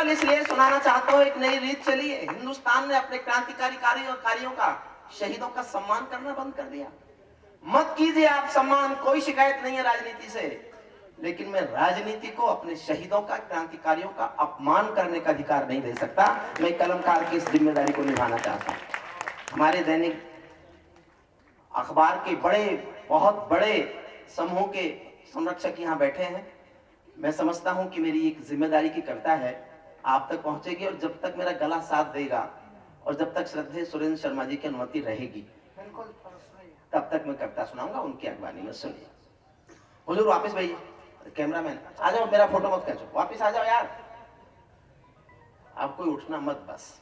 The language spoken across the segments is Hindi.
केवल इसलिए सुनाना चाहता हूँ, एक नई रीत चली है। हिंदुस्तान ने अपने क्रांतिकारी कार्यों का, शहीदों का सम्मान करना बंद कर दिया। मत कीजिए आप सम्मान, कोई शिकायत नहीं है राजनीति से, लेकिन मैं राजनीति को अपने शहीदों का, क्रांतिकारियों का अपमान करने का अधिकार नहीं दे सकता। मैं कलमकार की इस जिम्मेदारी को निभाना चाहता हूँ। हमारे दैनिक अखबार के बहुत बड़े समूह के संरक्षक यहाँ बैठे हैं। मैं समझता हूं कि मेरी एक जिम्मेदारी की कविता है आप तक पहुंचेगी, और जब तक मेरा गला साथ देगा और जब तक श्रद्धेय सुरेंद्र शर्मा जी की अनुमति रहेगी, तब तक मैं कविता सुनाऊंगा उनकी अगवानी में। सुनिए। हुजूर वापस भैया, कैमरामैन आ जाओ, मेरा फोटो मत खींचो, वापस आ जाओ यार, आप कोई उठना मत बस।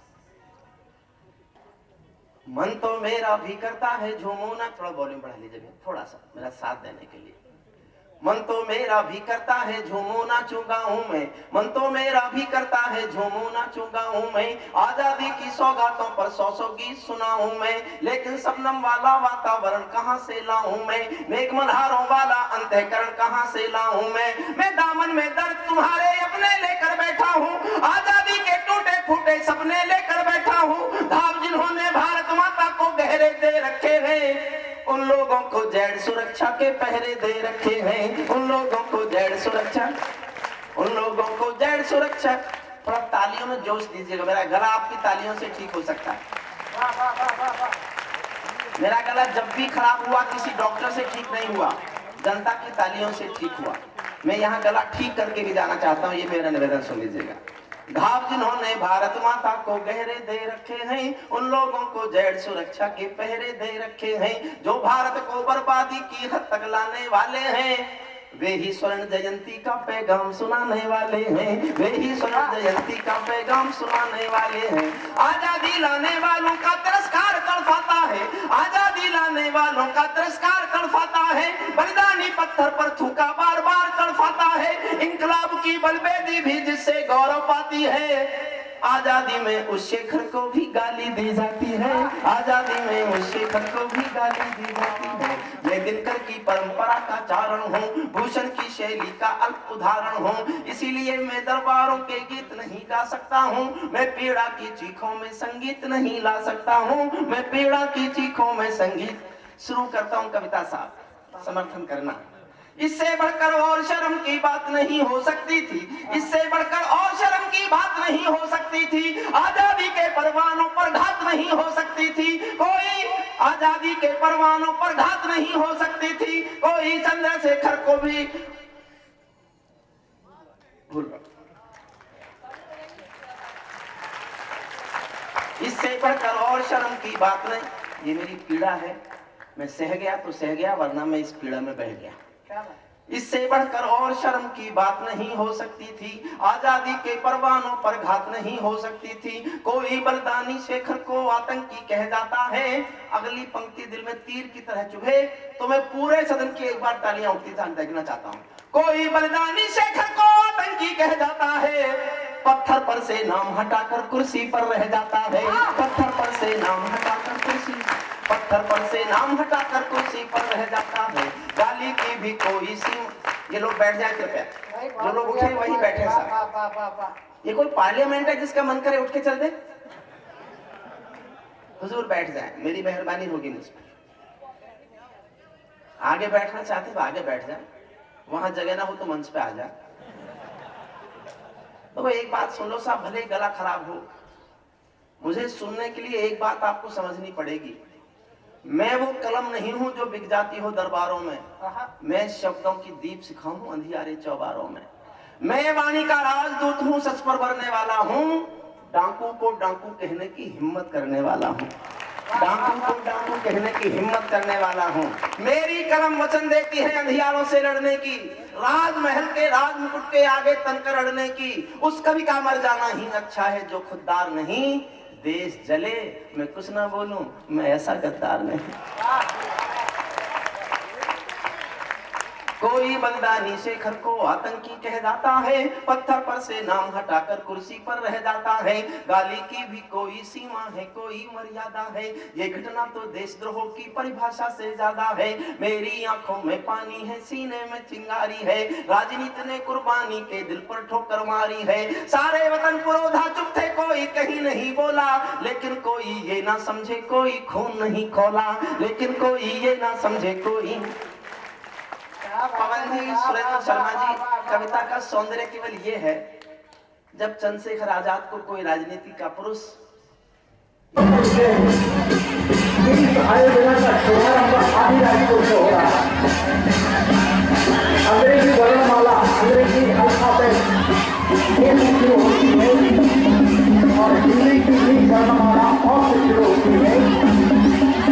मन तो मेरा भी करता है झूमू ना, थोड़ा वॉल्यूम बढ़ा लीजिए थोड़ा सा मेरा साथ देने के लिए। मन तो मेरा भी करता है झूमू नाचूं गाऊं मैं, मन तो मेरा भी करता है झूमू नाचूं गाऊं मैं। आजादी की सौगातों पर सौ गीत सुनाऊं मैं, लेकिन शबनम वाला वातावरण कहां से लाऊं मैं, मेघमल्हारों वाला अंतःकरण कहां से लाऊं मैं दामन में दर्द तुम्हारे अपने लेकर बैठा हूं, आजादी के टूटे फूटे सपने लेकर बैठा हूं। धाव जिन्होंने भारत माता को गहरे दे रखे हैं, उन लोगों को जेड सुरक्षा के पहरे दे रखे हैं, उन लोगों को जेड सुरक्षा, उन लोगों को जेड सुरक्षा। थोड़ा तालियों में जोश दीजिएगा, मेरा गला आपकी तालियों से ठीक हो सकता है। मेरा गला जब भी खराब हुआ किसी डॉक्टर से ठीक नहीं हुआ, जनता की तालियों से ठीक हुआ। मैं यहाँ गला ठीक करके भी जाना चाहता हूँ, ये मेरा निवेदन सुन लीजिएगा। घाव जिन्होंने भारत माता को गहरे दे रखे हैं, उन लोगों को जेड सुरक्षा के पहरे दे रखे हैं। जो भारत को बर्बादी की हद तक लाने वाले हैं, वे ही स्वर्ण जयंती का पैगाम सुनाने वाले हैं, वे ही स्वर्ण जयंती का पैगाम सुनाने वाले हैं। आजादी लाने वालों का तिरस्कार तड़पाता है, आजादी लाने वालों का तिरस्कार तड़पाता है। बलिदानी पत्थर पर थूका बार बार तड़पाता है, इंकलाब की बलबेदी भी जिससे गौरव पाती है। आजादी में उस शेखर को भी गाली दी जाती है, आजादी में उस शेखर को भी गाली दी जाती है। मैं दिनकर की परंपरा का चारण हूँ, भूषण की शैली का अल्प उदाहरण हूँ, इसीलिए मैं दरबारों के गीत नहीं गा सकता हूँ। मैं पीड़ा की चीखों में संगीत नहीं ला सकता हूँ, मैं पीड़ा की चीखों में संगीत। शुरू करता हूँ कविता साहब, समर्थन करना। इससे बढ़कर और शर्म की बात नहीं हो सकती थी, इससे बढ़कर और शर्म की बात नहीं हो सकती थी। आजादी के परवानों पर घात नहीं हो सकती थी कोई, आजादी के परवानों पर घात नहीं हो सकती थी कोई। चंद्रशेखर को भी भूल, इससे बढ़कर और शर्म की बात नहीं। ये मेरी पीड़ा है, मैं सह गया तो सह गया, वरना मैं इस पीड़ा में बह गया। इससे बढ़कर और शर्म की बात नहीं हो सकती थी, आजादी के परवानों पर घात नहीं हो सकती थी कोई। बलिदानी शेखर को आतंकी कह जाता है, अगली पंक्ति दिल में तीर की तरह चुभे तो मैं पूरे सदन की एक बार तालियां उठती देखना चाहता हूँ। कोई बलिदानी शेखर को आतंकी कह जाता है, पत्थर पर से नाम हटाकर कुर्सी पर रह जाता है, पत्थर पर से नाम हटाकर कुर्सी, पत्थर पर से नाम हटाकर कुर्सी पर रह जाता है। गाली की भी कोई सीमा। ये लोग बैठ जाए कृपया, जो लोग उठे वही बैठे सब। ये कोई पार्लियामेंट है जिसका मन करे उठ के चल दे? हुजूर बैठ जाए, मेरी मेहरबानी होगी मुझ पर। आगे बैठना चाहते तो आगे बैठ जाए, वहां जगह ना हो तो मंच पे आ जाए। तो एक बात सुन लो साहब, भले गला खराब हो, मुझे सुनने के लिए एक बात आपको समझनी पड़ेगी। मैं वो कलम नहीं हूं जो बिक जाती हो दरबारों में, मैं शब्दों की दीप सिखाऊं अंधियारे चौबारों में। मैं वाणी का राजदूत हूं, सच पर भरने वाला हूं, डाकू को डाकू कहने की हिम्मत करने वाला हूं, डाकू को डाकू कहने की हिम्मत करने वाला हूं। मेरी कलम वचन देती है अंधियारों से लड़ने की, राजमहल के राजमुकुट के आगे तनकर अड़ने की। उस कवि का मर जाना ही अच्छा है जो खुददार नहीं, देश जले मैं कुछ ना बोलूं, मैं ऐसा गद्दार नहीं। कोई बलिदानी शेखर को आतंकी कह जाता है, पत्थर पर से नाम हटाकर कुर्सी पर रह जाता है। गाली की भी कोई सीमा है, कोई मर्यादा है, ये घटना तो देशद्रोह की परिभाषा से ज्यादा है। मेरी आंखों में पानी है, सीने में चिंगारी है, राजनीति ने कुर्बानी के दिल पर ठोकर मारी है। सारे वतन पुरोधा चुप थे, कोई कहीं नहीं बोला, लेकिन कोई ये ना समझे कोई खून नहीं खोला, लेकिन कोई ये ना समझे कोई। पवन जी, सुरेंद्र शर्मा जी, कविता का सौंदर्य केवल ये है जब चंद्रशेखर आजाद को कोई राजनीति का पुरुष अंग्रेजी वर्णमाला, अंग्रेजी अल्फाबेट शुरू होती है और हिंदी की भी वर्णमाला और से शुरू होती है।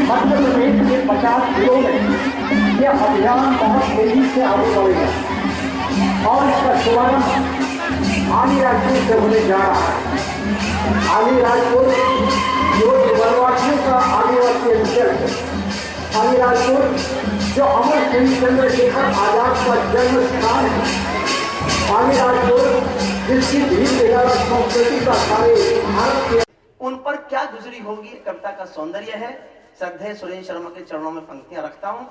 मध्य प्रदेश के 50 जिलों में यह अभियान बहुत तेजी से आगे बढ़ेगा और इसका शुभारंभ अलीराजपुर से होने जा रहा है। अलीराजपुर जो वनवासियों का आदिवासी अंचल है, अलीराजपुर जो अमर सिंह चंद्रशेखर आजाद का जन्म स्थान है, अलीराजपुर जिसकी भीड़ संस्कृति का सारे भारत के उन पर क्या गुजरी होगी कविता का सौंदर्य है। श्रद्धेय सुरेंद्र शर्मा के चरणों में पंक्तियां रखता हूं।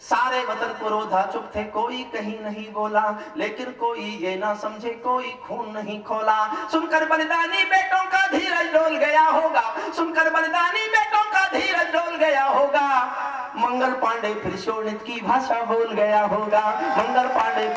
सारे वतन पुरोधा चुप थे, कोई कहीं नहीं बोला, लेकिन कोई ये ना समझे कोई खून नहीं खोला। सुनकर बलिदानी बेटों का धीरज डोल गया होगा, सुनकर बलिदानी बेटों का धीरज डोल गया होगा। मंगल पांडे फिर शोणित की भाषा बोल गया होगा, मंगल पांडे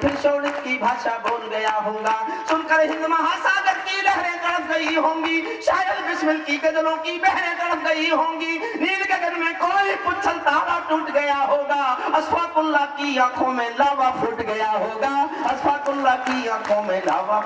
फिर शोणित की भाषा बोल गया होगा। सुनकर हिंद महासागर की लहरें तड़प गई होंगी, शायद बिस्मिल की गजलों की बहरें तड़प गई होंगी। नील गगन में कोई पुच्छल तारा टूट गया होगा, अशफाकुल्लाह की आंखों में लावा फूट गया होगा, अशफाकुल्लाह की आंखों में लावा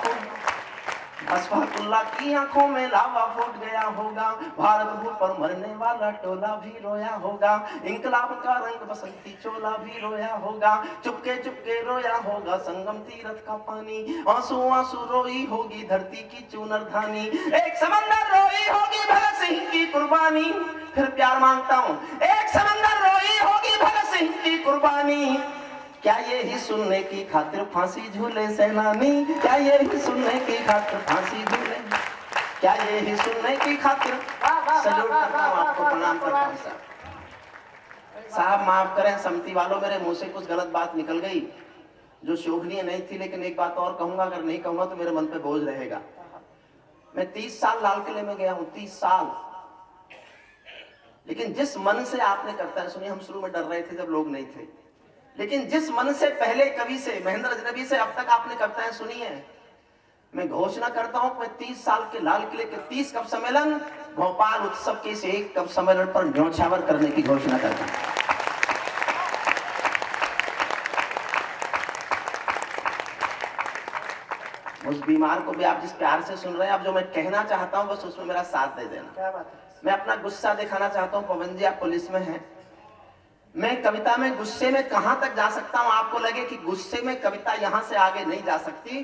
अशफाकुल्लाह की आंखों में लावा फूट गया होगा। भारत भूमि पर मरने वाला टोला भी रोया होगा, इंकलाब का रंग बसंती चोला भी रोया होगा। चुपके चुपके रोया होगा संगम तीरथ का पानी, आंसू आंसू रोई होगी धरती की चूनर धानी। एक समंदर रोई होगी भगत सिंह की कुर्बानी, फिर प्यार मांगता हूँ। एक समंदर रोई होगी भगत सिंह की कुर्बानी, क्या ये ही सुनने की खातिर फांसी झूले सेनानी, क्या ये ही सुनने की खातिर फांसी झूले, क्या ये ही सुनने की खातिर। सल्यूट करता हूँ आपको, प्रणाम करता हूँ साहब। माफ करें सम्मति वालों, मेरे मुंह से कुछ गलत बात निकल गई जो शोभनीय नहीं थी, लेकिन एक बात और कहूंगा, अगर नहीं कहूंगा तो मेरे मन पे बोझ रहेगा। मैं 30 साल लाल किले में गया हूँ, 30 साल, लेकिन जिस मन से आपने करता है, सुनिए, हम शुरू में डर रहे थे जब लोग नहीं थे, लेकिन जिस मन से पहले कवि से, महेंद्र अजनबी से अब तक आपने करता है, सुनिए, मैं घोषणा करता हूं, मैं 30 साल के लाल किले के 30 कवि सम्मेलन भोपाल उत्सव के इस एक कवि सम्मेलन पर न्यौछावर करने की घोषणा करता हूं। उस बीमार को भी आप जिस प्यार से सुन रहे हैं, अब जो मैं कहना चाहता हूं बस उसमें मेरा साथ दे देना। क्या बात है? मैं अपना गुस्सा दिखाना चाहता हूं। पवन जी, आप पुलिस में हैं, मैं कविता में गुस्से में कहां तक जा सकता हूं। आपको लगे कि गुस्से में कविता यहां से आगे नहीं जा सकती,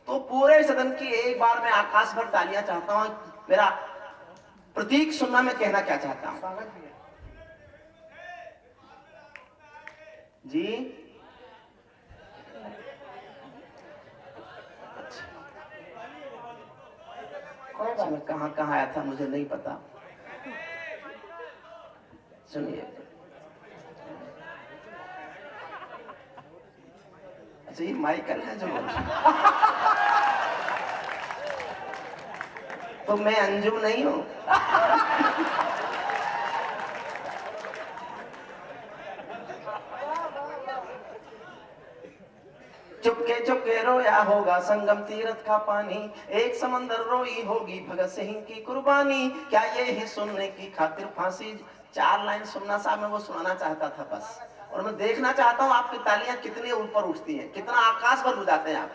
तो पूरे सदन की एक बार मैं आकाश भर तालियां चाहता हूं। मेरा प्रतीक सुनना, मैं कहना क्या चाहता हूं। जी अच्छा, मैं कहां आया था मुझे नहीं पता। सुनिए, अच्छा, ये माइकल है जो तो मैं अंजुम नहीं हूं। चुपके चुपके रोया होगा संगम तीरथ का पानी, एक समंदर रोई होगी भगत सिंह की कुर्बानी, क्या ये ही सुनने की खातिर फांसी। 4 लाइन सुनना साहब, मैं वो सुनाना चाहता था बस, और मैं देखना चाहता हूं आपकी तालियां कितनी ऊपर उठती हैं, कितना आकाश पर उड़ हैं आप।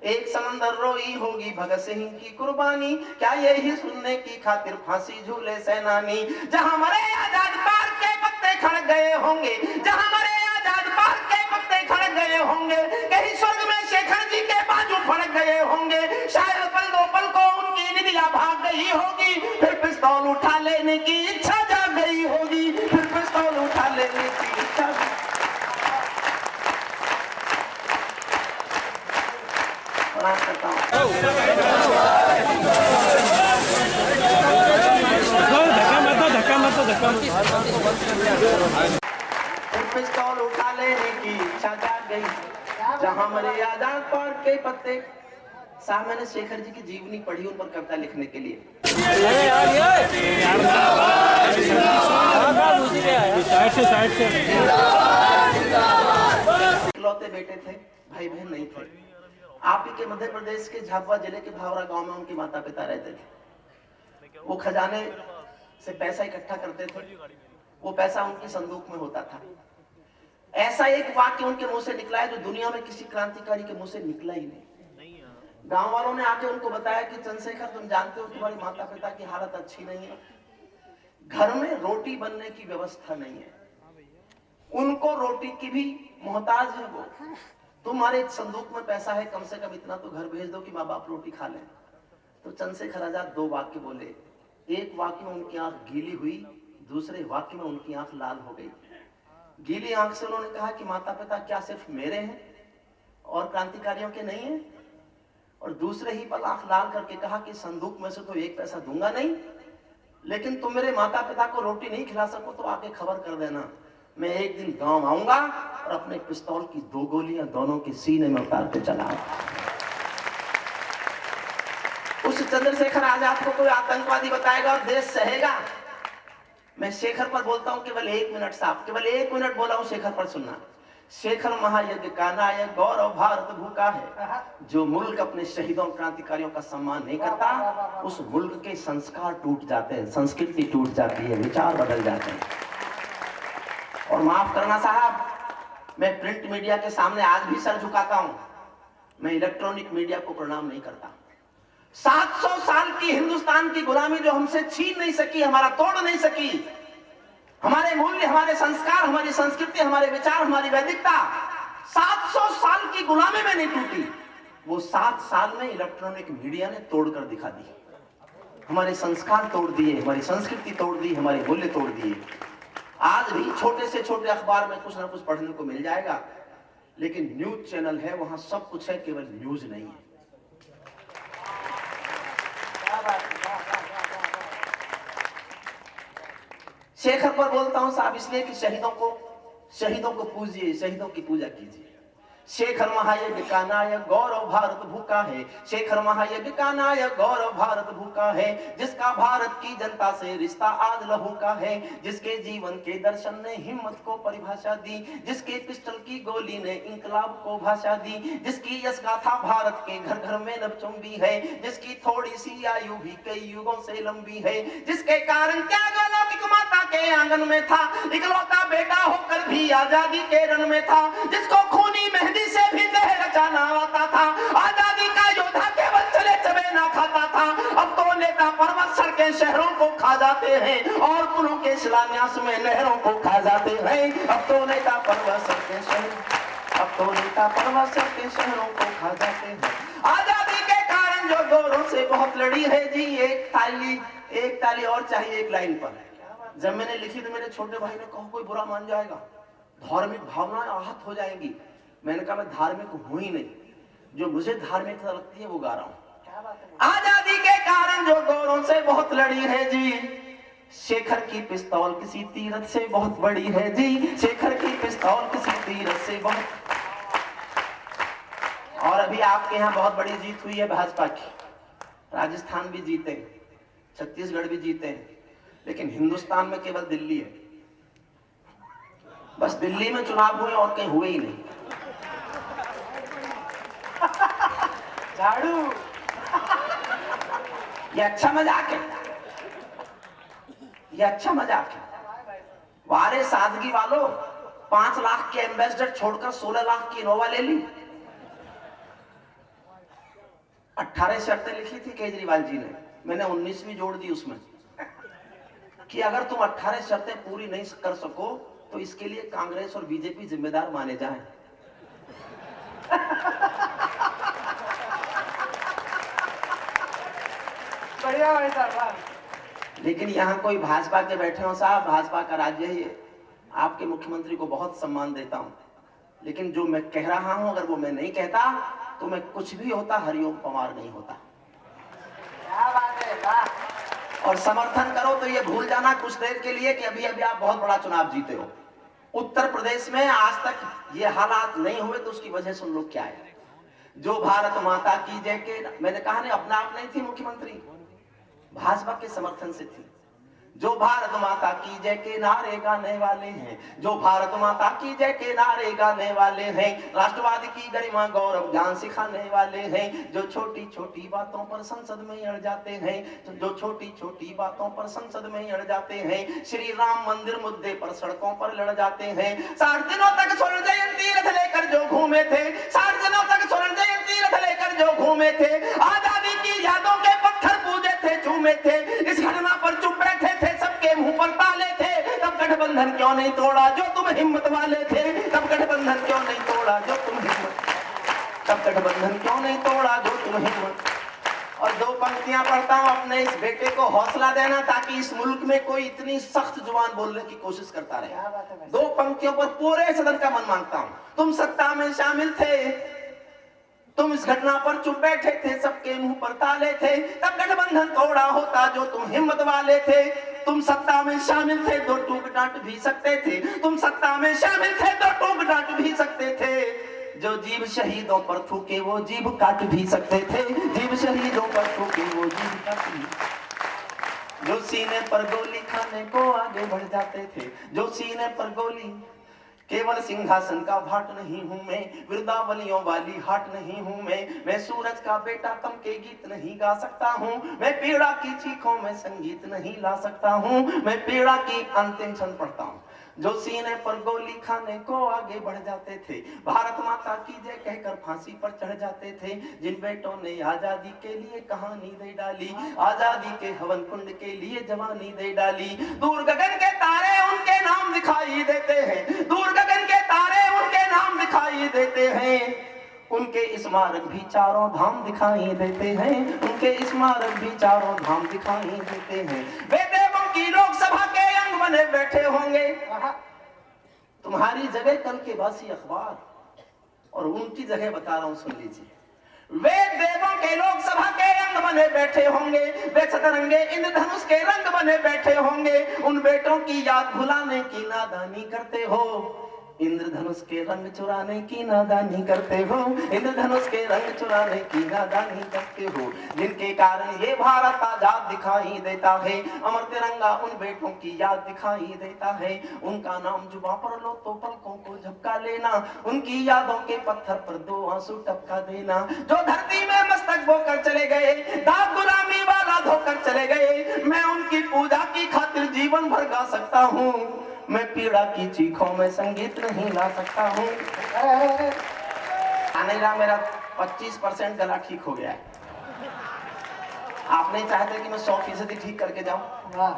एक समंदर रोई होगी भगत सिंह की कुर्बानी, क्या ये ही सुनने की खातिर फांसी झूले सेनानी। जहां मरे आजाद पार के पत्ते खड़ गए होंगे, जहां मरे आजाद पार के पत्ते खड़ गए होंगे, कहीं स्वर्ग में शेखर जी के बाजू फड़क गए होंगे। शायद पल दो पल को उनकी निदिया भाग गई होगी, फिर पिस्तौल उठा लेने की इच्छा जाग गई होगी, फिर पिस्तौल उठा लेने प्रणाम करता हूँ। पिस्तौल उठा लेने की इच्छा जाग गई, जहां मर्यादा पर के पत्ते। साहब मैंने शेखर जी की जीवनी पढ़ी उन पर कविता लिखने के लिए। इकलौते बेटे थे, भाई बहन नहीं थे। आप ही के मध्य प्रदेश के झाबुआ जिले के भावरा गांव में उनके माता पिता रहते थे। वो खजाने से पैसा इकट्ठा करते थे, वो पैसा उनकी संदूक में होता था। ऐसा एक वाक्य उनके मुंह से निकला है जो दुनिया में किसी क्रांतिकारी के मुंह से निकला ही नहीं। गांव वालों ने आके उनको बताया कि चंद्रशेखर, तुम जानते हो तुम्हारी माता पिता की हालत अच्छी नहीं है, घर में रोटी बनने की व्यवस्था नहीं है, उनको रोटी की भी मोहताज है वो। तुम्हारे संदूक में पैसा है, कम से कम इतना तो घर भेज दो कि माँ बाप रोटी खा लें। तो चंद्रशेखर आजाद दो वाक्य बोले। एक वाक्य में उनकी आंख गीली हुई, दूसरे वाक्य में उनकी आंख लाल हो गई। गीली आंख से उन्होंने कहा कि माता पिता क्या सिर्फ मेरे हैं और क्रांतिकारियों के नहीं है? और दूसरे ही पल आंख लाल करके कहा कि संदूक में से तो एक पैसा दूंगा नहीं, लेकिन तुम मेरे माता पिता को रोटी नहीं खिला सको तो आके खबर कर देना, मैं एक दिन गांव आऊंगा और अपने पिस्तौल की 2 गोलियां दोनों के सीने में उतारते चला। उस चंद्रशेखर आजाद को कोई आतंकवादी बताएगा और देश सहेगा? मैं शेखर पर बोलता हूं केवल 1 मिनट साहब, केवल 1 मिनट बोला हूं शेखर पर, सुनना। शेखर महायज्ञ का नायक, गौरव भारत भूखा है। जो मुल्क अपने शहीदों क्रांतिकारियों का सम्मान नहीं करता, उस मुल्क के संस्कार टूट जाते हैं, संस्कृति टूट जाती है, विचार बदल जाते हैं। और माफ करना साहब, मैं प्रिंट मीडिया के सामने आज भी सर झुकाता हूं, मैं इलेक्ट्रॉनिक मीडिया को प्रणाम नहीं करता। 700 साल की हिंदुस्तान की गुलामी जो हमसे छीन नहीं सकी, हमारा तोड़ नहीं सकी, हमारे मूल्य, हमारे संस्कार, हमारी संस्कृति, हमारे विचार, हमारी वैदिकता 700 साल की गुलामी में नहीं टूटी, वो 7 साल में इलेक्ट्रॉनिक मीडिया ने तोड़कर दिखा दी। हमारे संस्कार तोड़ दिए, हमारी संस्कृति तोड़ दी, हमारे मूल्य तोड़ दिए। आज भी छोटे से छोटे अखबार में कुछ ना कुछ पढ़ने को मिल जाएगा, लेकिन न्यूज चैनल है, वहां सब कुछ है, केवल न्यूज नहीं है। शेखर पर बोलता हूं साहब इसलिए कि शहीदों को पूजिए, शहीदों की पूजा कीजिए। शेखर महायज्ञ का नायक, गौरव भारत भूखा है। शेखर महायज्ञ का नायक, गौरव भारत भूखा है। जिसका भारत की जनता से रिश्ता आज लहू का है, जिसके जीवन के दर्शन ने हिम्मत को परिभाषा दी, जिसके पिस्टल की गोली ने इंकलाब को भाषा दी, जिसकी यश गाथा भारत के घर घर में नभचुंबी है, जिसकी थोड़ी सी आयु भी कई युगों से लंबी है, जिसके कारण त्याग अलौकिक माता के आंगन में था, इकलौता बेटा होकर भी आजादी के रण में था, जिसको खूनी मेहंदी से भी देह रचाना आता था, आजादी का योद्धा केवल चले चबे ना खाता था। अब तो नेता पर्वत सड़कें शहरों को खा जाते हैं और पुलों के शिलान्यास में नहरों को खा जाते हैं। अब तो नेता पर्वत सड़कें शहरों को खा जाते हैं। आजादी के कारण जो गोरों से बहुत लड़ी है जी, एक ताली और चाहिए एक लाइन पर। जब मैंने लिखी तो मेरे छोटे भाई ने कहा कोई बुरा मान जाएगा, धार्मिक भावनाएं आहत हो जाएंगी। मैंने कहा मैं धार्मिक हूं ही नहीं, जो मुझे धार्मिकता लगती है वो गा रहा हूं। आजादी के कारण जो गोरों से बहुत लड़ी है जी, शेखर की पिस्तौल किसी तीरथ से बहुत बड़ी है जी, शेखर की पिस्तौल किसी तीरथ से बहुत। और अभी आपके यहाँ बहुत बड़ी जीत हुई है भाजपा की, राजस्थान भी जीते, छत्तीसगढ़ भी जीते, लेकिन हिंदुस्तान में केवल दिल्ली है। बस दिल्ली में चुनाव हुए और कहीं हुए ही नहीं। झाड़ू, ये अच्छा मजाक है, ये अच्छा मजाक है। वारे सादगी वालों, 5 लाख के एम्बेसडर छोड़कर 16 लाख की इनोवा ले ली। 18 शर्तें लिखी थी केजरीवाल जी ने, मैंने 19वीं जोड़ दी उसमें कि अगर तुम 18 शर्तें पूरी नहीं कर सको तो इसके लिए कांग्रेस और बीजेपी जिम्मेदार माने जाएं। बढ़िया भाई साहब। लेकिन यहाँ कोई भाजपा के बैठे हो साहब, भाजपा का राज्य ही है, आपके मुख्यमंत्री को बहुत सम्मान देता हूँ, लेकिन जो मैं कह रहा हूँ अगर वो मैं नहीं कहता तुम्हें कुछ भी होता हरिओम पवार नहीं होता। क्या बात है, वाह। और समर्थन करो तो ये भूल जाना कुछ देर के लिए कि अभी अभी आप बहुत बड़ा चुनाव जीते हो। उत्तर प्रदेश में आज तक ये हालात नहीं हुए तो उसकी वजह सुन लो क्या है। जो भारत माता की जय के, मैंने कहा नहीं अपना आप नहीं थी मुख्यमंत्री, भाजपा के समर्थन से थी। जो भारत माता की जय के नारे गाने वाले हैं, जो भारत माता की जय के नारे गाने वाले हैं, राष्ट्रवाद की गरिमा गौरव ज्ञान सिखाने वाले हैं, जो छोटी छोटी बातों पर संसद में अड़ जाते हैं, जो छोटी छोटी बातों पर संसद में अड़ जाते हैं, श्री राम मंदिर मुद्दे पर सड़कों पर लड़ जाते हैं। 60 दिनों तक स्वर्ण जयंती रथ लेकर जो घूमे थे, 60 दिनों तक स्वर्ण जयंती रथ लेकर जो घूमे थे, आजादी की यादों के पत्थर पूजे थे, चूमे थे, इस घटना पर चुप बैठे थे, सबके मुंह पर ताले थे। तब गठबंधन क्यों नहीं तोड़ा जो तुम हिम्मत वाले थे, तब गठबंधन क्यों नहीं तोड़ा जो तुम हिम्मत, तब गठबंधन क्यों नहीं तोड़ा जो तुम हिम्मत। और 2 पंक्तियां पढ़ता हूं अपने इस बेटे को हौसला देना, ताकि इस मुल्क में कोई इतनी सख्त जुबान बोलने की कोशिश करता रहे। 2 पंक्तियों पर पूरे सदन का मन मांगता हूं। तुम सत्ता में शामिल थे, तुम इस घटना पर चुप बैठे थे, सबके मुंह पर ताले थे, तब गठबंधन तोड़ा होता जो तुम हिम्मत वाले थे। तुम सत्ता में शामिल थे तो टूक डांट भी सकते थे, तुम सत्ता में शामिल थे तो टूक डांट भी सकते थे। जो जीव शहीदों पर थूके वो जीभ काट भी सकते थे, जीव शहीदों पर थूके वो जीभ काट भी। जो सीने पर गोली खाने को आगे बढ़ जाते थे, जो सीने पर गोली, केवल सिंहासन का भाट नहीं हूं मैं, वृंदावलियों वाली हाट नहीं हूं मैं सूरज का बेटा तम के गीत नहीं गा सकता हूं, मैं पीड़ा की चीखों में संगीत नहीं ला सकता हूं, मैं पीड़ा की अंतिम क्षण पढ़ता हूं। जो सीने पर गोली खाने को आगे बढ़ जाते थे, भारत माता की जय कहकर फांसी पर चढ़ जाते थे, जिन बेटों ने आजादी के लिए कहानी दे डाली, आजादी के हवन कुंड के लिए जवानी दे डाली। दूर गगन के तारे उनके नाम दिखाई देते हैं, दूर गगन के तारे उनके नाम दिखाई देते हैं, उनके स्मारक भी चारों धाम दिखाई देते हैं, उनके स्मारक भी चारों धाम दिखाई देते हैं। वे देवों की लोकसभा के अंग बने बैठे होंगे, तुम्हारी जगह कल के बासी अखबार, और उनकी जगह बता रहा हूं सुन लीजिए। वे देवों के लोकसभा के अंग बने बैठे होंगे, वे सतरंगे इंद्रधनुष के रंग बने बैठे होंगे, उन बेटों की याद भुलाने की नादानी करते हो, इंद्रधनुष के रंग चुराने की नादानी करते हो, इंद्रधनुष के रंग चुराने की नादानी करते हो, जिनके कारण ये भारत आजाद दिखाई देता है, अमर तिरंगा उन बेटों की याद दिखाई देता है, उनका नाम जुबां पर लो तो पलकों को झपका लेना, उनकी यादों के पत्थर पर 2 आंसू टपका देना। जो धरती में मस्तक बोकर चले गए, दाग गुलामी वाला धोकर चले गए, मैं उनकी पूजा की खातिर जीवन भर गा सकता हूँ, मैं पीड़ा की चीखों में संगीत नहीं ला सकता हूँ। आने रहा मेरा 25% गला ठीक हो गया है। आप नहीं चाहते कि मैं 100% ठीक करके जाऊं?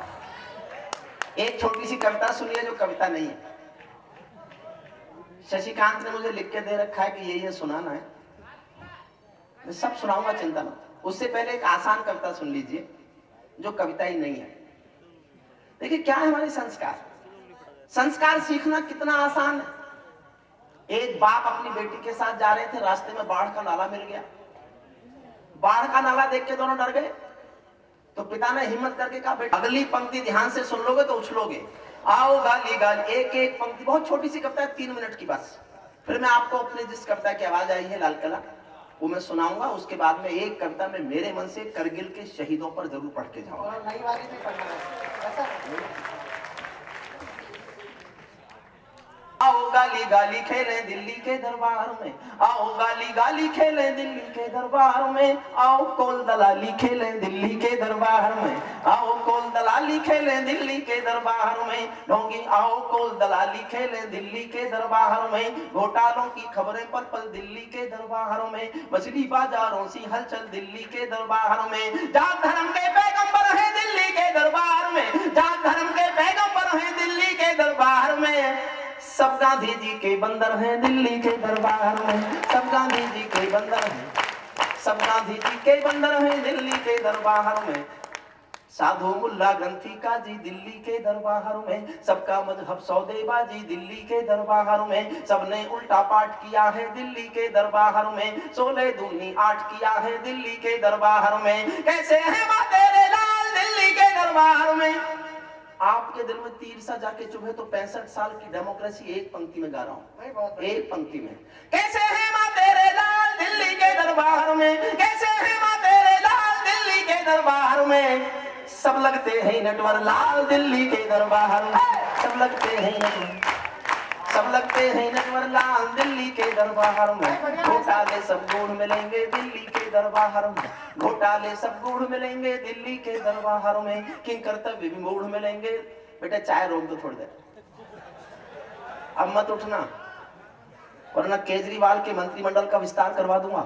एक छोटी सी कविता सुनिए जो कविता नहीं है। शशिकांत ने मुझे लिख के दे रखा है कि ये सुनाना है, मैं सब सुनाऊंगा, चिंता मत। उससे पहले एक आसान कविता सुन लीजिए जो कविता ही नहीं है। देखिए क्या है हमारे संस्कार, संस्कार सीखना कितना आसान है। एक बाप अपनी बेटी के साथ जा रहे थे, रास्ते में बाढ़ का नाला मिल गया, बाढ़ का नाला देख के दोनों डर गए, तो पिता ने हिम्मत करके कहा बेटा अगली पंक्ति ध्यान से सुन लोगे तो उछलोगे, आओ गाली गाली, एक एक पंक्ति, बहुत छोटी सी कविता है 3 मिनट की बस। फिर मैं आपको अपने जिस कविता की आवाज आई है लाल किला वो मैं सुनाऊंगा, उसके बाद में एक कविता में मेरे मन से करगिल के शहीदों पर जरूर पढ़ के जाऊंगा। आओ गाली गाली खेले दिल्ली के दरबार में, आओ गाली गाली खेले दिल्ली के दरबार में, आओ कोल दलाली खेले दिल्ली के दरबार में, आओ कोल दलाली खेले दिल्ली के दरबार में, ढोंगी आओ कोल दलाली खेले दिल्ली के दरबार में, घोटालों की खबरें पल पल दिल्ली के दरबार में, मछली बाजारों सी हलचल दिल्ली के दरबार में, जात धर्म के पैगंबर है दिल्ली के दरबार में, जात धर्म के पैगंबर है दिल्ली के दरबार में, सब गांधी जी के बंदर हैं दिल्ली के दरबार में, सब गांधी जी के बंदर हैं, सब गांधी जी के बंदर हैं दिल्ली के दरबार में, साधु मुल्ला ग्रंथी का जी दिल्ली के दरबार में, सबका मजहब सौदेबाजी दिल्ली के दरबार में, सबने उल्टा पाठ किया है दिल्ली के दरबार में, 16 दूनी 8 किया है दिल्ली के दरबार में। कैसे है माँ तेरे लाल दिल्ली के दरबार में। आपके दिल में तीर सा जाके चुभे तो 65 साल की डेमोक्रेसी एक पंक्ति में गा रहा हूँ, एक पंक्ति में। कैसे है माँ तेरे लाल दिल्ली के दरबार में, कैसे है माँ तेरे लाल दिल्ली के दरबार में, सब लगते हैं नटवर लाल दिल्ली के दरबार में, सब लगते हैं नटवर, सब लगते हैं नटवर लाल दिल्ली के दरबार में। घोटाले सब गुण मिलेंगे दिल्ली के दरबार में, घोटाले सब गुण मिलेंगे दिल्ली के दरबार में, किंग कर्तव्य भी मूढ़ मिलेंगे। बेटा चाय रोक दो थोड़ी देर, अब मत उठना वरना केजरीवाल के मंत्रिमंडल का विस्तार करवा दूंगा।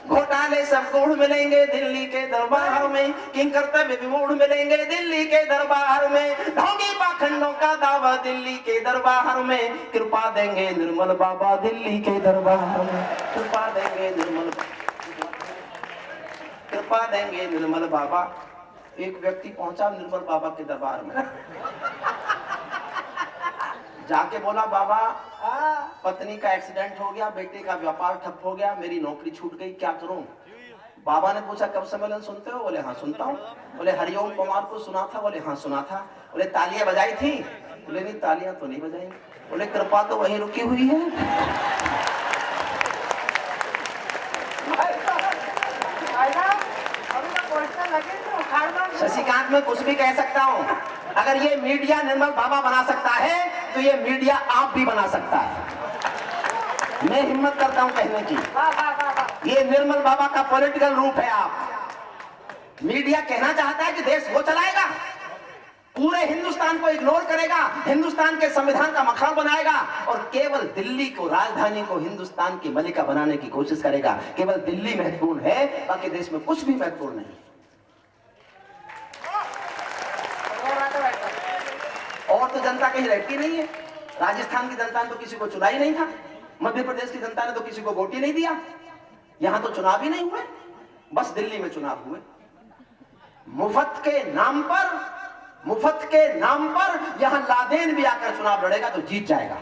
घोटाले सब गुण मिलेंगे दिल्ली के दरबार में, किंग कर्तव्य विमूढ़ मिलेंगे दिल्ली के दरबार में, ढोंगी पाखंडों का दावा दिल्ली के दरबार में, कृपा देंगे निर्मल बाबा दिल्ली के दरबार में, कृपा देंगे निर्मल, कृपा देंगे निर्मल बाबा। एक व्यक्ति पहुंचा निर्मल बाबा के दरबार में, जाके बोला बाबा पत्नी का एक्सीडेंट हो गया, बेटे का व्यापार ठप हो गया, मेरी नौकरी छूट गई, क्या करूं। बाबा ने पूछा कब सम्मेलन सुनते हो? बोले हाँ सुनता हूँ। बोले हरिओम कुमार को सुना था? बोले हाँ सुना था। बोले तालियां बजाई थी? बोले नहीं तालियां तो नहीं बजाई। बोले कृपा तो वहीं रुकी हुई है। शशिकांत में कुछ भी कह सकता हूँ, अगर ये मीडिया निर्मल बाबा बना सकता है तो ये मीडिया आप भी बना सकता है। मैं हिम्मत करता हूं कहने की, ये निर्मल बाबा का पॉलिटिकल रूप है। आप मीडिया कहना चाहता है कि देश वो चलाएगा, पूरे हिंदुस्तान को इग्नोर करेगा, हिंदुस्तान के संविधान का मखान बनाएगा और केवल दिल्ली को, राजधानी को हिंदुस्तान की मलिका बनाने की कोशिश करेगा। केवल दिल्ली महत्वपूर्ण है, बाकी देश में कुछ भी महत्वपूर्ण नहीं। और तो जनता कहीं रहती नहीं है। राजस्थान की जनता ने तो किसी को चुना ही नहीं था, मध्य प्रदेश की जनता ने तो किसी को वोट ही नहीं दिया, यहां तो चुनाव ही नहीं हुए, बस दिल्ली में चुनाव हुए। मुफ्त के नाम पर, मुफ्त के नाम पर यहां लादेन भी आकर चुनाव लड़ेगा तो जीत जाएगा।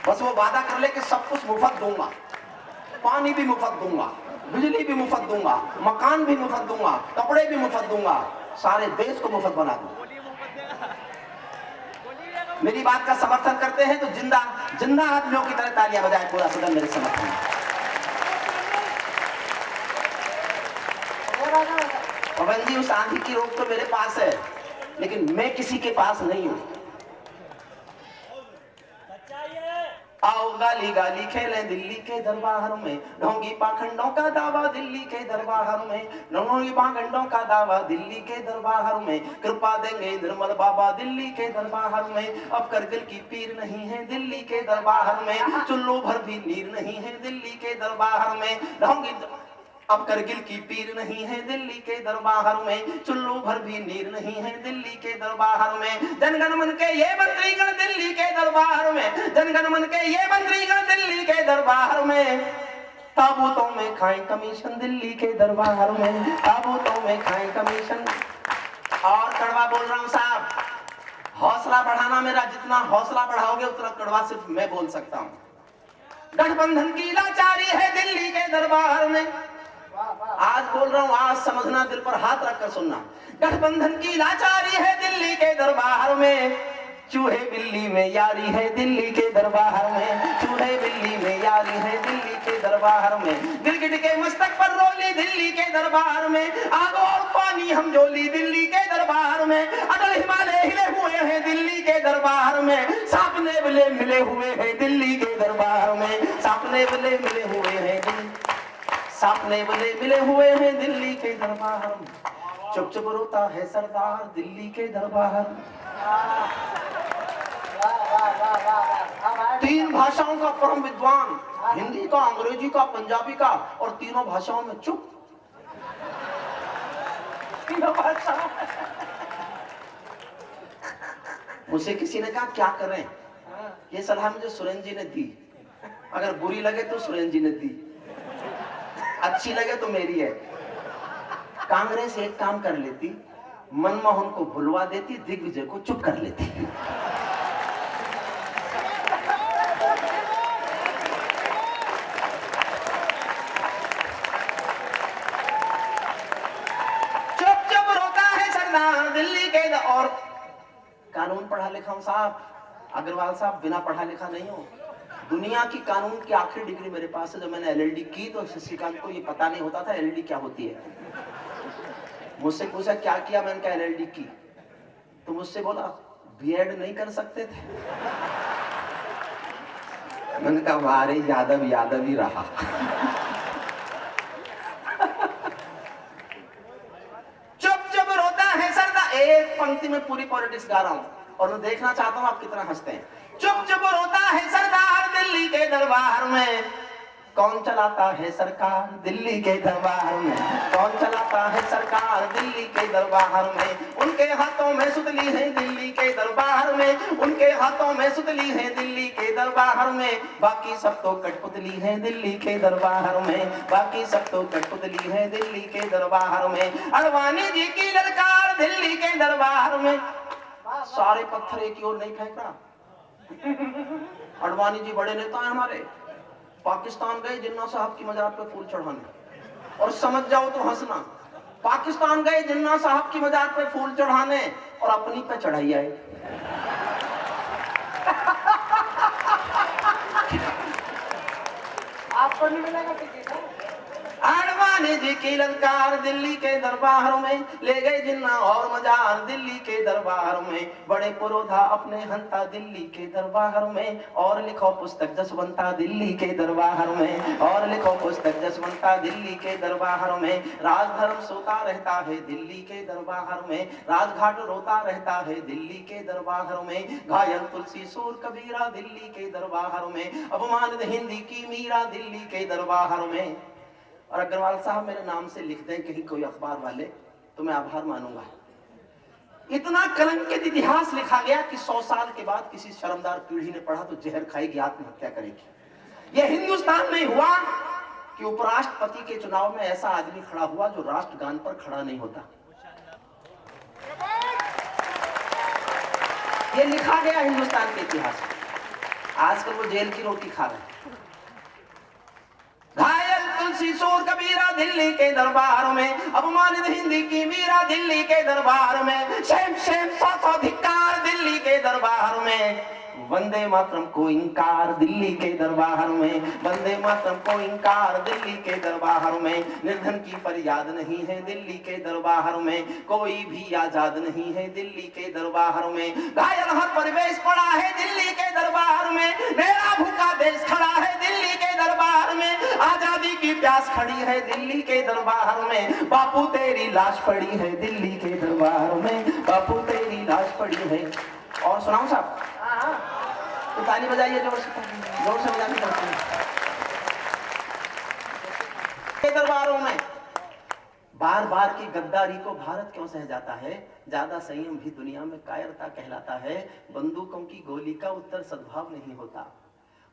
बस वो वादा कर ले कि सब कुछ मुफ्त दूंगा, पानी भी मुफ्त दूंगा, बिजली भी मुफ्त दूंगा, मकान भी मुफ्त दूंगा, कपड़े भी मुफ्त दूंगा, सारे देश को मुफ्त बना दूंगा। मेरी बात का समर्थन करते हैं तो जिंदा जिंदा आदमियों की तरह तालियां बजाए पूरा सदन मेरे समर्थन में। पवन जी उस आंधी की रोक तो मेरे पास है, लेकिन मैं किसी के पास नहीं हूं। आओ गाली गाली खेलें दिल्ली के दरबार में, ढोंगी पाखंडों का दावा दिल्ली के दरबार में, ढोंगी पाखंडों का दावा दिल्ली के दरबार में, कृपा देंगे निर्मल बाबा दिल्ली के दरबार में। अब करगिल की पीर नहीं है दिल्ली के दरबार में, चुल्लू भर भी नीर नहीं है दिल्ली के दरबार में, ढोंगी अब करगिल की पीर नहीं है दिल्ली के दरबार में, चुल्लू भर भी नीर नहीं है दिल्ली के दरबार में। जनगण मन के ये मंत्रीगण दिल्ली के दरबार में, जनगण मन के ये मंत्रीगण दिल्ली के दरबार में, ताबूतों में खाएं कमीशन दिल्ली के दरबार में, ताबूतों में खाएं कमीशन। और कड़वा बोल रहा हूं साहब, हौसला बढ़ाना मेरा, जितना हौसला बढ़ाओगे उतना कड़वा सिर्फ मैं बोल सकता हूं। गठबंधन की लाचारी है दिल्ली के दरबार में, आज बोल रहा हूं, आज समझना, दिल पर हाथ रखकर सुनना। गठबंधन की लाचारी है दिल्ली के दरबार में, चूहे बिल्ली में यारी है दिल्ली के दरबार में, चूहे बिल्ली में यारी है दिल्ली के दरबार में। गिरगिट के मस्तक पर रोली दिल्ली के दरबार में, आग और पानी हम जोली दिल्ली के दरबार में, अटल हिमालय हिले हुए हैं दिल्ली के दरबार में, सांप नेवले मिले हुए हैं दिल्ली के दरबार में, सांप नेवले मिले हुए हैं, सांप नेवले मिले हुए हैं दिल्ली के दरबार में। चुप चुप रोता है सरदार दिल्ली के दरबार। 3 भाषाओं का परम विद्वान, हिंदी का, अंग्रेजी का, पंजाबी का, और तीनों भाषाओं में चुप। तीनों भाषाओं। मुझसे किसी ने कहा क्या करें, ये सलाह मुझे सुरेंद्र जी ने दी, अगर बुरी लगे तो सुरेंद्र जी ने दी, अच्छी लगे तो मेरी है। कांग्रेस एक काम कर लेती, मनमोहन को बुलवा देती, दिग्विजय को चुप कर लेती। चुप चुप रोता है सरदार दिल्ली के। और कानून पढ़ा लिखा हूं साहब, अग्रवाल साहब बिना पढ़ा लिखा नहीं हो। दुनिया की कानून की आखिरी डिग्री मेरे पास है। जब मैंने एलएलडी की तो शशिकांत को ये पता नहीं होता था एलएलडी क्या होती है। मुझसे पूछा क्या किया, मैंने कहा एलएलडी की। तो मुझसे बोला बीएड नहीं कर सकते थे। मैंने कहा वारे यादव यादव ही रहा। चुप चुप रोता है सरदार, एक पंक्ति में पूरी पॉलिटिक्स गा रहा हूं और मैं देखना चाहता हूं आप कितना हंसते हैं। चुप चुप रोता है सरदार दिल्ली के दरबार में, कौन चलाता है सरकार दिल्ली के दरबार में, कौन चलाता है सरकार दिल्ली के दरबार में। उनके हाथों में सुतली है दिल्ली के दरबार में, उनके हाथों में सुतली है दिल्ली के दरबार में। बाकी सब तो कठपुतली है दिल्ली के दरबार में, बाकी सब तो कठपुतली है दिल्ली के दरबार में। अडवाणी जी की ललकार दिल्ली के दरबार में। सारे पत्थर एक ओर नहीं फेंक रहा। अडवाणी जी बड़े नेता हैं हमारे, पाकिस्तान गए जिन्ना साहब की मजार पे फूल चढ़ाने, और समझ जाओ तो हंसना, पाकिस्तान गए जिन्ना साहब की मजार पे फूल चढ़ाने और अपनी पे चढ़ाई आए। आपको नहीं मिलेगा टिकट। अडवाणी जी की ललकार दिल्ली के दरबार में, ले गए जिन्ना और मजार दिल्ली के दरबार में। बड़े पुरोधा अपने हंता दिल्ली के दरबार में, और लिखो पुस्तक जसवंता दिल्ली के दरबार में, और लिखो पुस्तक जसवंता दिल्ली के दरबार में। राजधर्म सोता रहता है दिल्ली के दरबार में, राजघाट रोता रहता है दिल्ली के दरबार में। घायल तुलसी सूर कबीरा दिल्ली के दरबार में, अपमानित हिंदी की मीरा दिल्ली के दरबार में। और अग्रवाल साहब मेरे नाम से लिख दें कहीं कोई अखबार वाले तो मैं आभार मानूंगा। इतना कलंकित इतिहास लिखा गया कि 100 साल के बाद किसी शर्मदार पीढ़ी ने पढ़ा तो जहर खाएगी, आत्महत्या करेगी। यह हिंदुस्तान में हुआ कि उपराष्ट्रपति के चुनाव में ऐसा आदमी खड़ा हुआ जो राष्ट्रगान पर खड़ा नहीं होता। यह लिखा गया हिंदुस्तान के इतिहास में। आजकल वो जेल की रोटी खा रहे हैं। घायल तुलसी सूर कबीरा दिल्ली के दरबार में, अपमानित हिंदी की मीरा दिल्ली के दरबार में। शेम शेम सौ धिक्कार दिल्ली के दरबार में। वंदे मातरम को इंकार दिल्ली के दरबार में, वंदे मातरम को इंकार दिल्ली के दरबार में। निर्धन की फरियाद नहीं है दिल्ली के दरबार में, कोई भी आजाद नहीं है दिल्ली के दरबार में। घायल हर परिवेश पड़ा है दिल्ली के दरबार में, मेरा भूखा देश खड़ा है दिल्ली के दरबार में। आजादी की प्यास खड़ी है दिल्ली के दरबार में, बापू तेरी लाश पड़ी है दिल्ली के दरबार में, बापू तेरी लाश पड़ी है। और सुनाऊं साहब? तो ताली बजाइए जोर से, जोर से बजानी पड़ती है। दरबारों में बार बार की गद्दारी को भारत क्यों सह जाता है? ज्यादा संयम भी दुनिया में कायरता कहलाता है। बंदूकों की गोली का उत्तर सद्भाव नहीं होता।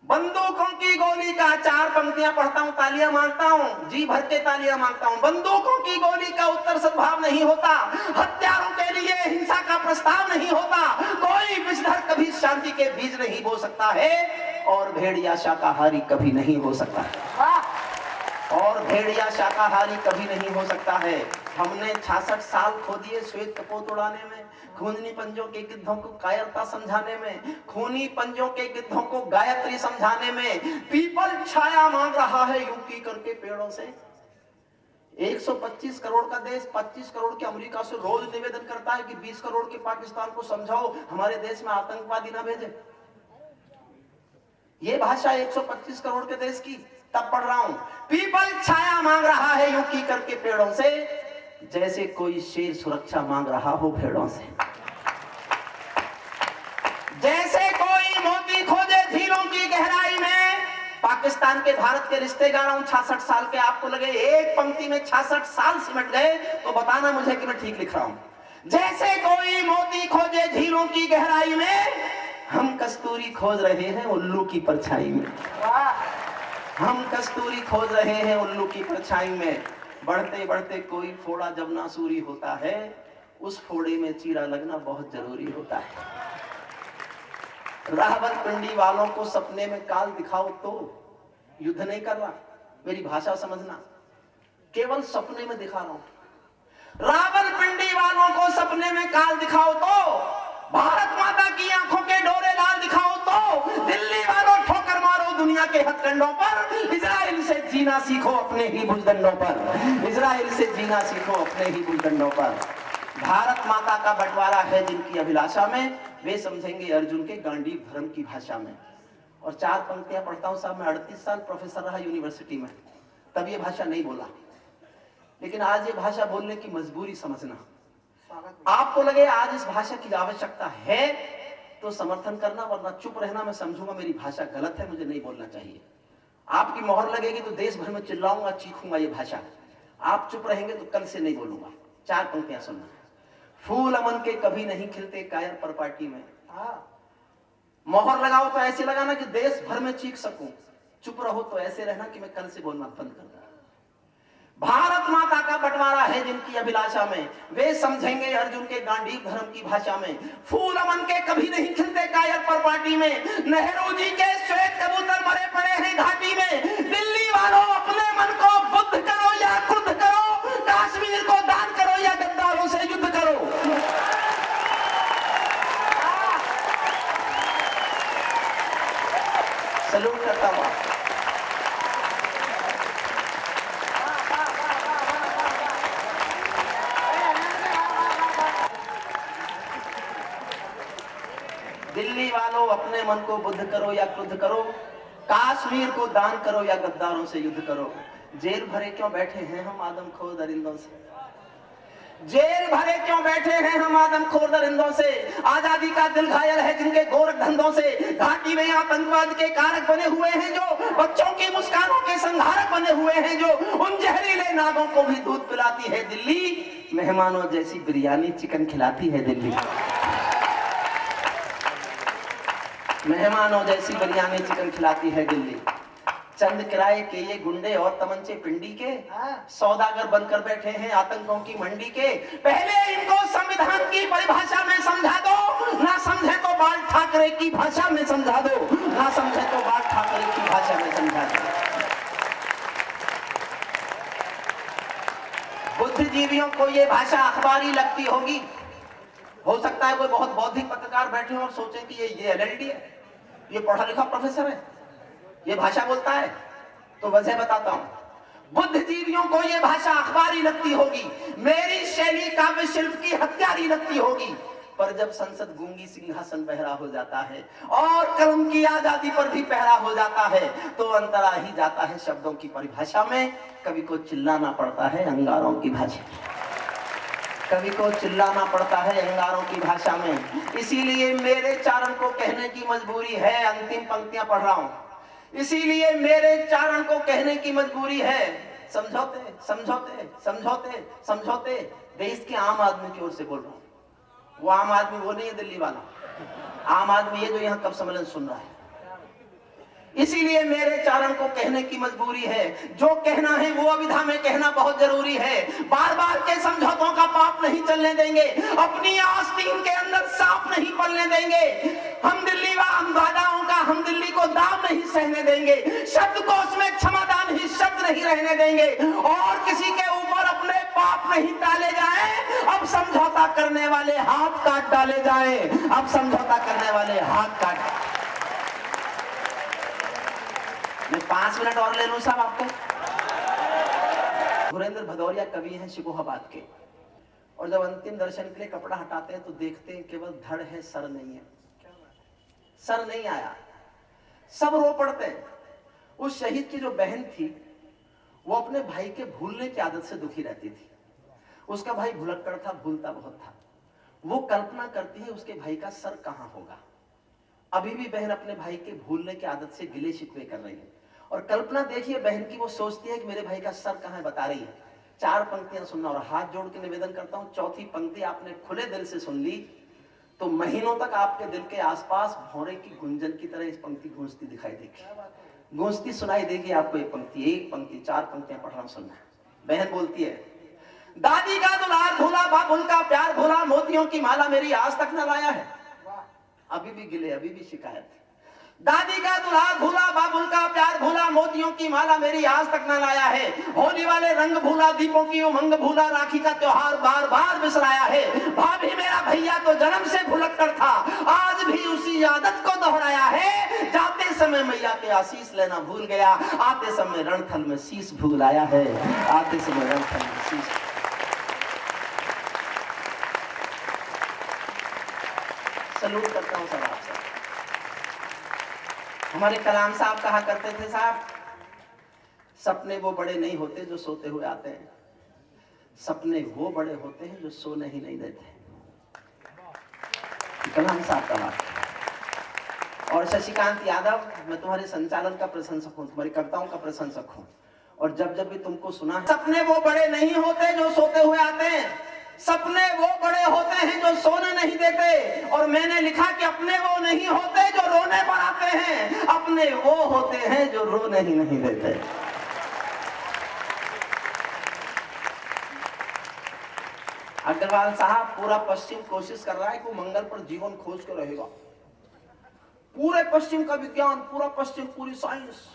बंदूकों की गोली का 4 पंक्तियां पढ़ता हूं, तालियां मांगता हूं, जी भर के तालियां मांगता हूं। बंदूकों की गोली का उत्तर सद्भाव नहीं होता, हत्यारों के लिए हिंसा का प्रस्ताव नहीं होता, कोई विषधर कभी शांति के बीज नहीं बो सकता है, और भेड़िया शाकाहारी कभी नहीं हो सकता, और भेड़िया शाकाहारी कभी नहीं हो सकता है। हमने 66 साल खो दिए श्वेत कपोत उड़ाने में, खूनी पंजों के गिद्धों को कायरता समझाने में, खूनी पंजों के गिद्धों को गायत्री समझाने में। पीपल छाया मांग रहा है यूपी करके पेड़ों से। 125 करोड़ का देश 25 करोड़ के अमेरिका से रोज निवेदन करता है कि 20 करोड़ के पाकिस्तान को समझाओ हमारे देश में आतंकवादी ना भेजे। ये भाषा 125 करोड़ के देश की तब पढ़ रहा हूं। पीपल छाया मांग रहा है यूपी करके पेड़ों से, जैसे कोई शेर सुरक्षा मांग रहा हो भेड़ों से, जैसे कोई मोती खोजे झीलों की गहराई में। पाकिस्तान के भारत के रिश्ते गा रहा हूं 66 साल के। आपको लगे एक पंक्ति में 66 साल सिमट गए तो बताना मुझे कि मैं ठीक लिख रहा हूं। जैसे कोई मोती खोजे झीलों की गहराई में, हम कस्तूरी खोज रहे हैं उल्लू की परछाई में। हम कस्तूरी खोज रहे हैं उल्लू की परछाई में, बढ़ते बढ़ते कोई फोड़ा जब नासूरी होता है, उस फोड़े में चीरा लगना बहुत जरूरी होता है। रावलपिंडी वालों को सपने में काल दिखाओ तो, युद्ध नहीं कर रहा, मेरी भाषा समझना, केवल सपने में दिखा रहा हूं। रावलपिंडी वालों को सपने में काल दिखाओ तो, भारत माता की आंखों के डोरे लाल दिखाओ तो, दिल्ली वालों ठोकर मारो दुनिया के हथकंडों पर, इजराइल से जीना सीखो अपने ही भुजदंडों पर, इजराइल से जीना सीखो अपने ही भुजदंडों पर। भारत माता का बंटवारा है जिनकी अभिलाषा में, वे समझेंगे अर्जुन के गांडीव धर्म की भाषा में। और 4 पंक्तियां पढ़ता हूं साहब, मैं 38 साल प्रोफेसर रहा यूनिवर्सिटी में, तब ये भाषा नहीं बोला, लेकिन आज ये भाषा बोलने की मजबूरी समझना। आपको लगे आज इस भाषा की आवश्यकता है तो समर्थन करना, वरना चुप रहना। मैं समझूंगा मेरी भाषा गलत है, मुझे नहीं बोलना चाहिए। आपकी मोहर लगेगी तो देश भर में चिल्लाऊंगा, चीखूंगा ये भाषा। आप चुप रहेंगे तो कल से नहीं बोलूंगा। 4 पंक्तियां सुनना। फूल अमन के कभी नहीं खिलते कायर पर पार्टी में। मोहर लगाओ तो ऐसे लगाना कि देश भर में चीख सकूं, चुप रहो तो ऐसे रहना कि मैं कल से बोलना बंद कर दूं। भारत माता का बंटवारा है जिनकी अभिलाषा में, वे समझेंगे अर्जुन के गांडीव धर्म की भाषा में। फूल अमन के कभी नहीं खिलते कायर पर पार्टी में, नेहरू जी के श्वेत कबूतर मरे पड़े हैं घाटी में। दिल्ली वालों अपने मन को बुद्ध करो या खुद करो, कश्मीर को दान करो या गद्दारों से युद्ध करो। सलूट करता हुआ दिल्ली वालों अपने मन को बुद्ध करो या क्रुद्ध करो, कश्मीर को दान करो या गद्दारों से युद्ध करो। जेल भरे क्यों बैठे हैं हम आदमखोर दरिंदों से, जेल भरे क्यों बैठे हैं हम आदमखोर दरिंदों से। आजादी का दिल घायल है जिनके गोरख धंधों से, घाटी में आतंकवाद के कारक बने हुए हैं जो, बच्चों की मुस्कानों के संहारक बने हुए हैं जो, उन जहरीले नागों को भी दूध पिलाती है दिल्ली, मेहमानों जैसी बिरयानी चिकन खिलाती है दिल्ली, मेहमानों जैसी बिरयानी चिकन खिलाती है दिल्ली। चंद किराए के ये गुंडे और तमंचे पिंडी के, सौदागर बनकर बैठे हैं आतंकों की मंडी के। पहले इनको संविधान की परिभाषा में समझा दो, ना समझे तो बाल ठाकरे की भाषा में समझा दो, ना समझे तो बाल ठाकरे की भाषा में समझा दो। बुद्धिजीवियों को ये भाषा अखबारी लगती होगी, हो सकता है कोई बहुत बौद्धिक पत्रकार बैठे और सोचे कि ये LLD है, ये पढ़ा लिखा प्रोफेसर है, ये भाषा बोलता है। तो वजह बताता हूं, बुद्धिजीवियों को ये भाषा अखबारी लगती होगी, मेरी शैली काव्य शिल्प की हत्यारी लगती होगी, पर जब संसद गूंगी सिंहासन बहरा हो जाता है और कलम की आजादी पर भी पहरा हो जाता है, तो अंतरा ही जाता है शब्दों की परिभाषा में। कवि को चिल्लाना पड़ता है अंगारों की भाषा, कवि को चिल्लाना पड़ता है अंगारों की भाषा में। इसीलिए मेरे चारण को कहने की मजबूरी है, अंतिम पंक्तियां पढ़ रहा हूं, इसीलिए मेरे चारण को कहने की मजबूरी है, समझौते समझौते समझौते समझौते। देश के आम आदमी की ओर से बोल रहा हूं, वो आम आदमी वो नहीं है दिल्ली वाला, आम आदमी है जो यहाँ कब सम्मेलन सुन रहा है। इसीलिए मेरे चारण को कहने की मजबूरी है, जो कहना है वो अविधा में कहना बहुत जरूरी है। बार बार के समझौतों का पाप नहीं चलने देंगे, अपनी आस्तीन के अंदर सांप नहीं पलने देंगे। हम दिल्ली वादाओं का हम दिल्ली को दाम नहीं सहने देंगे, शब्द को उसमें क्षमादान ही शब्द नहीं रहने देंगे, और किसी के ऊपर अपने पाप नहीं डाले जाए। अब समझौता करने वाले हाथ काट डाले जाए, अब समझौता करने वाले हाथ काट। मैं 5 मिनट और ले लूं साहब आपको। धुरेंद्र भदौरिया कवि हैं शिकोहाबाद के, और जब अंतिम दर्शन के लिए कपड़ा हटाते हैं तो देखते हैं केवल धड़ है, सर नहीं है, सर नहीं आया, सब रो पड़ते हैं। उस शहीद की जो बहन थी वो अपने भाई के भूलने की आदत से दुखी रहती थी। उसका भाई भुलक्कड़ था, भूलता बहुत था। वो कल्पना करती है उसके भाई का सर कहां होगा। अभी भी बहन अपने भाई के भूलने की आदत से गिले शिकवे कर रही है, और कल्पना देखिए बहन की, वो सोचती है कि मेरे भाई का सर कहां है, बता रही है। 4 पंक्तियां सुनना, और हाथ जोड़ के निवेदन करता हूं, चौथी पंक्ति आपने खुले दिल से सुन ली तो महीनों तक आपके दिल के आसपास भौरे की गुंजन की तरह इस पंक्ति गूंजती दिखाई देगी। गूंजती सुनाई देगी आपको ये पंक्ति, एक पंक्ति, 4 पंक्तियां पढ़ रहा हूं, सुनना। बहन बोलती है, दादी का दुलार भूला, बाबुल का प्यार भूला, मोतियों की माला मेरी आज तक न लाया है। अभी भी गिले, अभी भी शिकायत। दादी का दुलार भूला, बाबुल का प्यार भूला, मोतियों की माला मेरी आज तक न लाया है। होली वाले रंग भूला, दीपों की उमंग भूला, राखी का त्योहार बार बार बिसराया है। भाभी मेरा भैया तो जन्म से भुलक्कड़ था, आज भी उसी आदत को दोहराया है। जाते समय मैया के आशीष लेना भूल गया, आते समय रणथल में शीश भूल आया है। आते समय रणथल में शीश। सलूट करता हूं सब आपसे। हमारे कलाम साहब कहा करते थे, साहब सपने वो बड़े नहीं होते जो सोते हुए आते हैं, सपने वो बड़े होते हैं जो सोने ही नहीं देते। कलाम साहब का बात। और शशिकांत यादव, मैं तुम्हारे संचालन का प्रशंसक हूं, तुम्हारी कविताओं का प्रशंसक हूं, और जब जब भी तुमको सुना, सपने वो बड़े नहीं होते जो सोते हुए आते हैं, सपने वो बड़े होते हैं जो सोने नहीं देते। और मैंने लिखा कि अपने वो नहीं होते जो रोने पर आते हैं, अपने वो होते हैं जो रोने ही नहीं देते। अग्रवाल साहब, पूरा पश्चिम कोशिश कर रहा है कि वो मंगल पर जीवन खोज कर रहेगा। पूरे पश्चिम का विज्ञान, पूरा पश्चिम, पूरी साइंस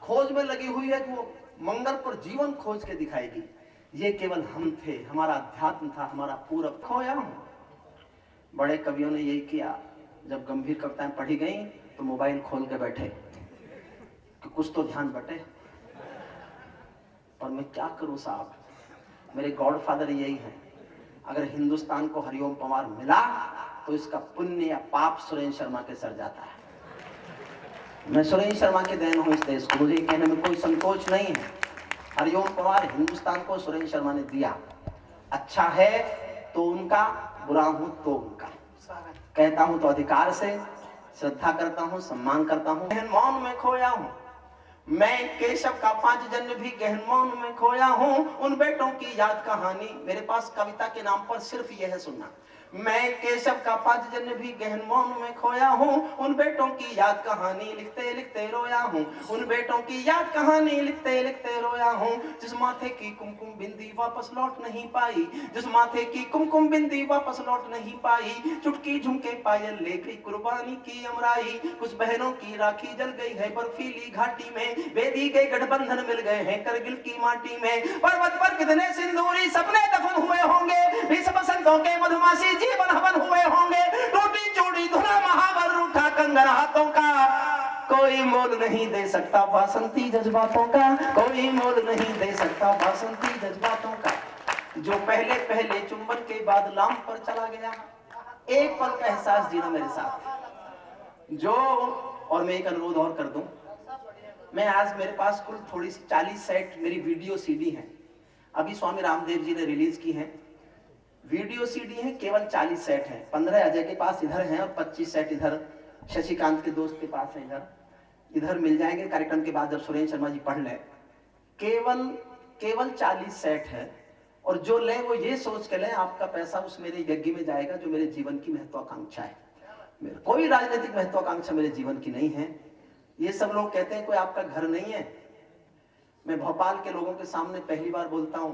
खोज में लगी हुई है कि वो मंगल पर जीवन खोज के दिखाएगी। ये केवल हम थे, हमारा अध्यात्म था, हमारा पूरब। खोया हूं। बड़े कवियों ने यही किया, जब गंभीर कविताएं पढ़ी गई तो मोबाइल खोल के बैठे कि कुछ तो ध्यान बटे। और मैं क्या करूं साहब, मेरे गॉडफादर यही है। अगर हिंदुस्तान को हरिओम पंवार मिला तो इसका पुण्य या पाप सुरेंद्र शर्मा के सर जाता है। मैं सुरेंद्र शर्मा के देन हूं इस देश को, मुझे कहने में कोई संकोच नहीं है। हरिओम पंवार हिंदुस्तान को सुरेंद्र शर्मा ने दिया। अच्छा है तो उनका, बुरा हूं तो उनका। कहता हूं तो अधिकार से, श्रद्धा करता हूं, सम्मान करता हूं। गहन मौन में खोया हूं मैं, केशव का 5 जन्म भी गहन मौन में खोया हूं। उन बेटों की याद कहानी, मेरे पास कविता के नाम पर सिर्फ यह है, सुनना। मैं केशव का 5 जन्म भी गहन मौन में खोया हूं। उन बेटों की याद कहानी लिखते लिखते रोया हूं। उन बेटों की याद कहानी लिखते लिखते रोया हूं। जिस माथे की कुमकुम बिंदी वापस लौट नहीं पाई, जिस माथे की कुमकुम बिंदी वापस लौट नहीं पाई। चुटकी झुमके पायल ले गई कुर्बानी की अमराई। कुछ बहनों की राखी जल गई है बर्फीली घाटी में, बेदी के गठबंधन मिल गए हैं करगिल की माटी में। पर्वत पर कितने सिंदूरी सपने दफन हुए होंगे, विष बसंतों के मधुमासी जीवन हवन हुए होंगे। टूटी चूड़ी धुला महावर रूठा कंगन हाथों का, कोई मोल नहीं दे सकता बासंती जज्बातों का, कोई मोल नहीं दे सकता बासंती जज्बातों का। जो पहले पहले चुंबन के बाद लाम पर चला गया, एक पल का एहसास जीना मेरे साथ। जो, और मैं एक अनुरोध और कर दूं, मैं आज मेरे पास कुल थोड़ी सी 40 सेट मेरी वीडियो सीडी है, अभी स्वामी रामदेव जी ने रिलीज की है। वीडियो सीडी है, केवल 40 सेट है। 15 अजय के पास इधर है और 25 सेट इधर शशिकांत के दोस्त के पास है, इधर मिल जाएंगे कार्यक्रम के बाद जब सुरेंद्र शर्मा जी पढ़ ले। केवल 40 सेट है, और जो ले वो ये सोच के ले आपका पैसा उस मेरे यज्ञ में जाएगा जो मेरे जीवन की महत्वाकांक्षा है। कोई राजनीतिक महत्वाकांक्षा मेरे जीवन की नहीं है। ये सब लोग कहते हैं कोई आपका घर नहीं है। मैं भोपाल के लोगों के सामने पहली बार बोलता हूं,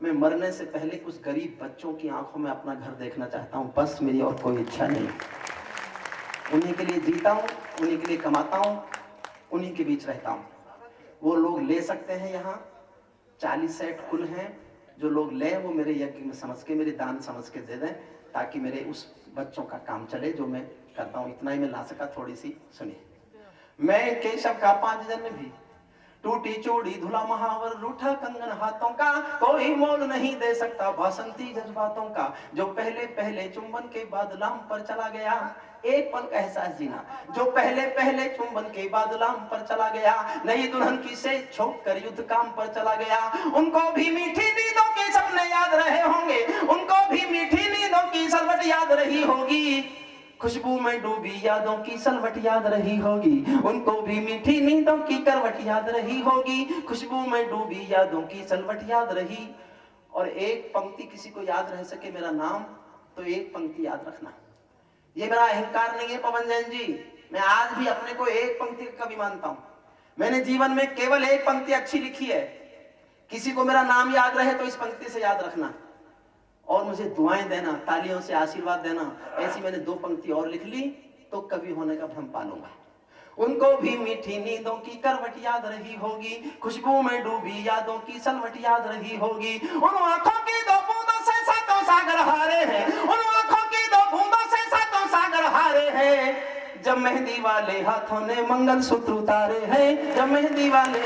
मैं मरने से पहले कुछ गरीब बच्चों की आंखों में अपना घर देखना चाहता हूं, बस मेरी और कोई इच्छा नहीं। उन्हीं के लिए जीता हूं, उन्हीं के लिए कमाता हूं, उन्हीं के बीच रहता हूं। वो लोग ले सकते हैं, यहाँ 40 सेट कुल हैं। जो लोग ले वो मेरे यज्ञ में समझ के, मेरे दान समझ के दे दें, ताकि मेरे उस बच्चों का काम चले जो मैं करता हूं। इतना ही मैं ला सका, थोड़ी सी सुनिए। मैं केशव का 5 जन्म भी, टूटी चूड़ी धुला महावर रूठा कंगन हाथों का, कोई मोल नहीं दे सकता बासंती जज्बातों का। जो पहले पहले चुंबन के बाद लाम पर चला गया, एक पल का एहसास जीना। जो पहले पहले चुंबन के बाद लाम पर चला गया, नई दुल्हन की से छोड़ कर युद्ध काम पर चला गया। उनको भी मीठी नींदों के सपने याद रहे होंगे, उनको भी मीठी नींदों की सलवट याद रही होगी। खुशबू में डूबी यादों की सलवट याद रही होगी, उनको भी मीठी नींदों की करवट याद रही होगी। खुशबू में डूबी यादों की सलवट याद रही। और एक पंक्ति किसी को याद रह सके मेरा नाम, तो एक पंक्ति याद रखना। ये मेरा अहंकार नहीं है पवन जैन जी, मैं आज भी अपने को एक पंक्ति का कवि मानता हूं। मैंने जीवन में केवल एक पंक्ति अच्छी लिखी है, किसी को मेरा नाम याद रहे तो इस पंक्ति से याद रखना और मुझे दुआएं देना, तालियों से आशीर्वाद देना। ऐसी मैंने 2 पंक्ति और लिख ली तो कवि होने का भ्रम पालूंगा। उनको भी मीठी नींदों की करवट याद रही होगी, खुशबू में डूबी यादों की सलवट याद रही होगी। उन आंखों की 2 बूंदों से सातों सागर हारे हैं, उन आंखों की 2 बूंदों से सातों सागर हारे हैं। जब मेहंदी वाले हाथों ने मंगलसूत्र उतारे हैं, जब मेहंदी वाले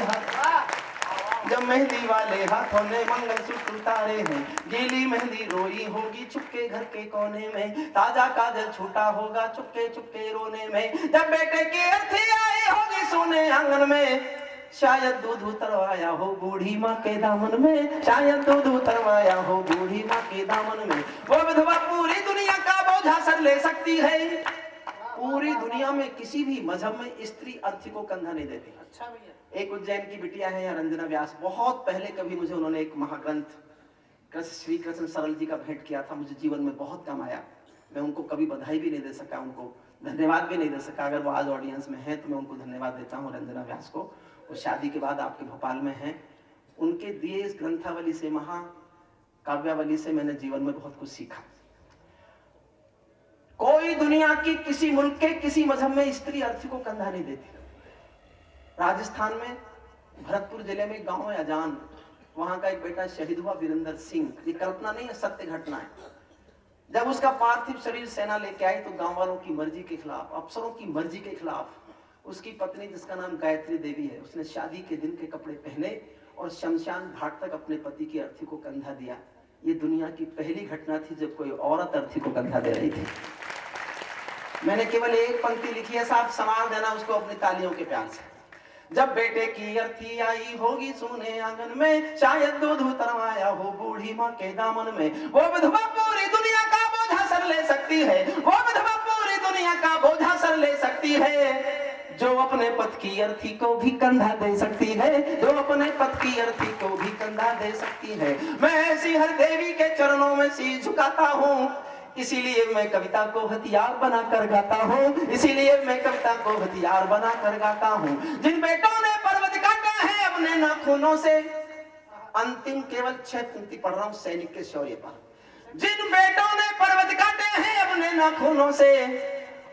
हाथों ने मंगलसूत्र उतारे हैं। गीली मेहंदी रोई होगी चुपके घर के कोने में, ताजा काजल छूटा होगा चुपके चुपके रोने में। जब बेटे की अर्थी आई होगी सोने आंगन में, शायद दूध उतरवाया हो बूढ़ी माँ के दामन में, शायद दूध उतरवाया हो बूढ़ी माँ के दामन में। वो विधवा पूरी दुनिया का बोझा सर ले सकती है। पूरी दुनिया में किसी भी मजहब में स्त्री अर्थी को कंधा नहीं देती। अच्छा भैया, एक उज्जैन की बिटिया है यहाँ रंजना व्यास, बहुत पहले कभी मुझे उन्होंने एक महाग्रंथ श्री कृष्ण सरल जी का भेंट किया था, मुझे जीवन में बहुत काम आया। मैं उनको कभी बधाई भी नहीं दे सका, उनको धन्यवाद भी नहीं दे सका। अगर वो आज ऑडियंस में है तो मैं उनको धन्यवाद देता हूँ, रंजना व्यास को। वो शादी के बाद आपके भोपाल में हैं। उनके दिए इस ग्रंथावली से, महाकाव्यावली से मैंने जीवन में बहुत कुछ सीखा। कोई दुनिया की किसी मुल्क के किसी मजहब में स्त्री अर्थी को कंधा नहीं देती। राजस्थान में भरतपुर जिले में गांव है अजान, वहां का एक बेटा शहीद हुआ वीरेंद्र सिंह। ये कल्पना नहीं है, सत्य घटना है। जब उसका पार्थिव शरीर सेना लेके आई तो गांव वालों की मर्जी के खिलाफ, अफसरों की मर्जी के खिलाफ, उसकी पत्नी जिसका नाम गायत्री देवी है, उसने शादी के दिन के कपड़े पहने और शमशान घाट तक अपने पति की अर्थी को कंधा दिया। ये दुनिया की पहली घटना थी जब कोई औरत अर्थी को कंधा दे रही थी। मैंने केवल एक पंक्ति लिखी है, साहब संभाल देना उसको अपनी तालियों के प्यार से। जब बेटे की अर्थी आई होगी सोने आंगन में, शायद दूध उतरवाया हो बूढ़ी माँ के दामन में। वो विधवा पूरी दुनिया का बोझा सर ले सकती है, वो विधवा पूरी दुनिया का बोझा सर ले सकती है, जो अपने पति की अर्थी को भी कंधा दे सकती है, जो अपने पति की अर्थी को भी कंधा दे सकती है। मैं ऐसी हर देवी के चरणों में शीश झुकाता हूँ, इसीलिए मैं कविता को हथियार बना कर गाता हूँ, इसीलिए मैं कविता को हथियार बना कर गाता हूँ। जिन बेटों ने पर्वत काटा है अपने नाखूनों से, अंतिम केवल 6 पंक्ति पढ़ रहा हूँ सैनिक के शौर्य पर। जिन बेटों ने पर्वत काटे हैं अपने नाखूनों से,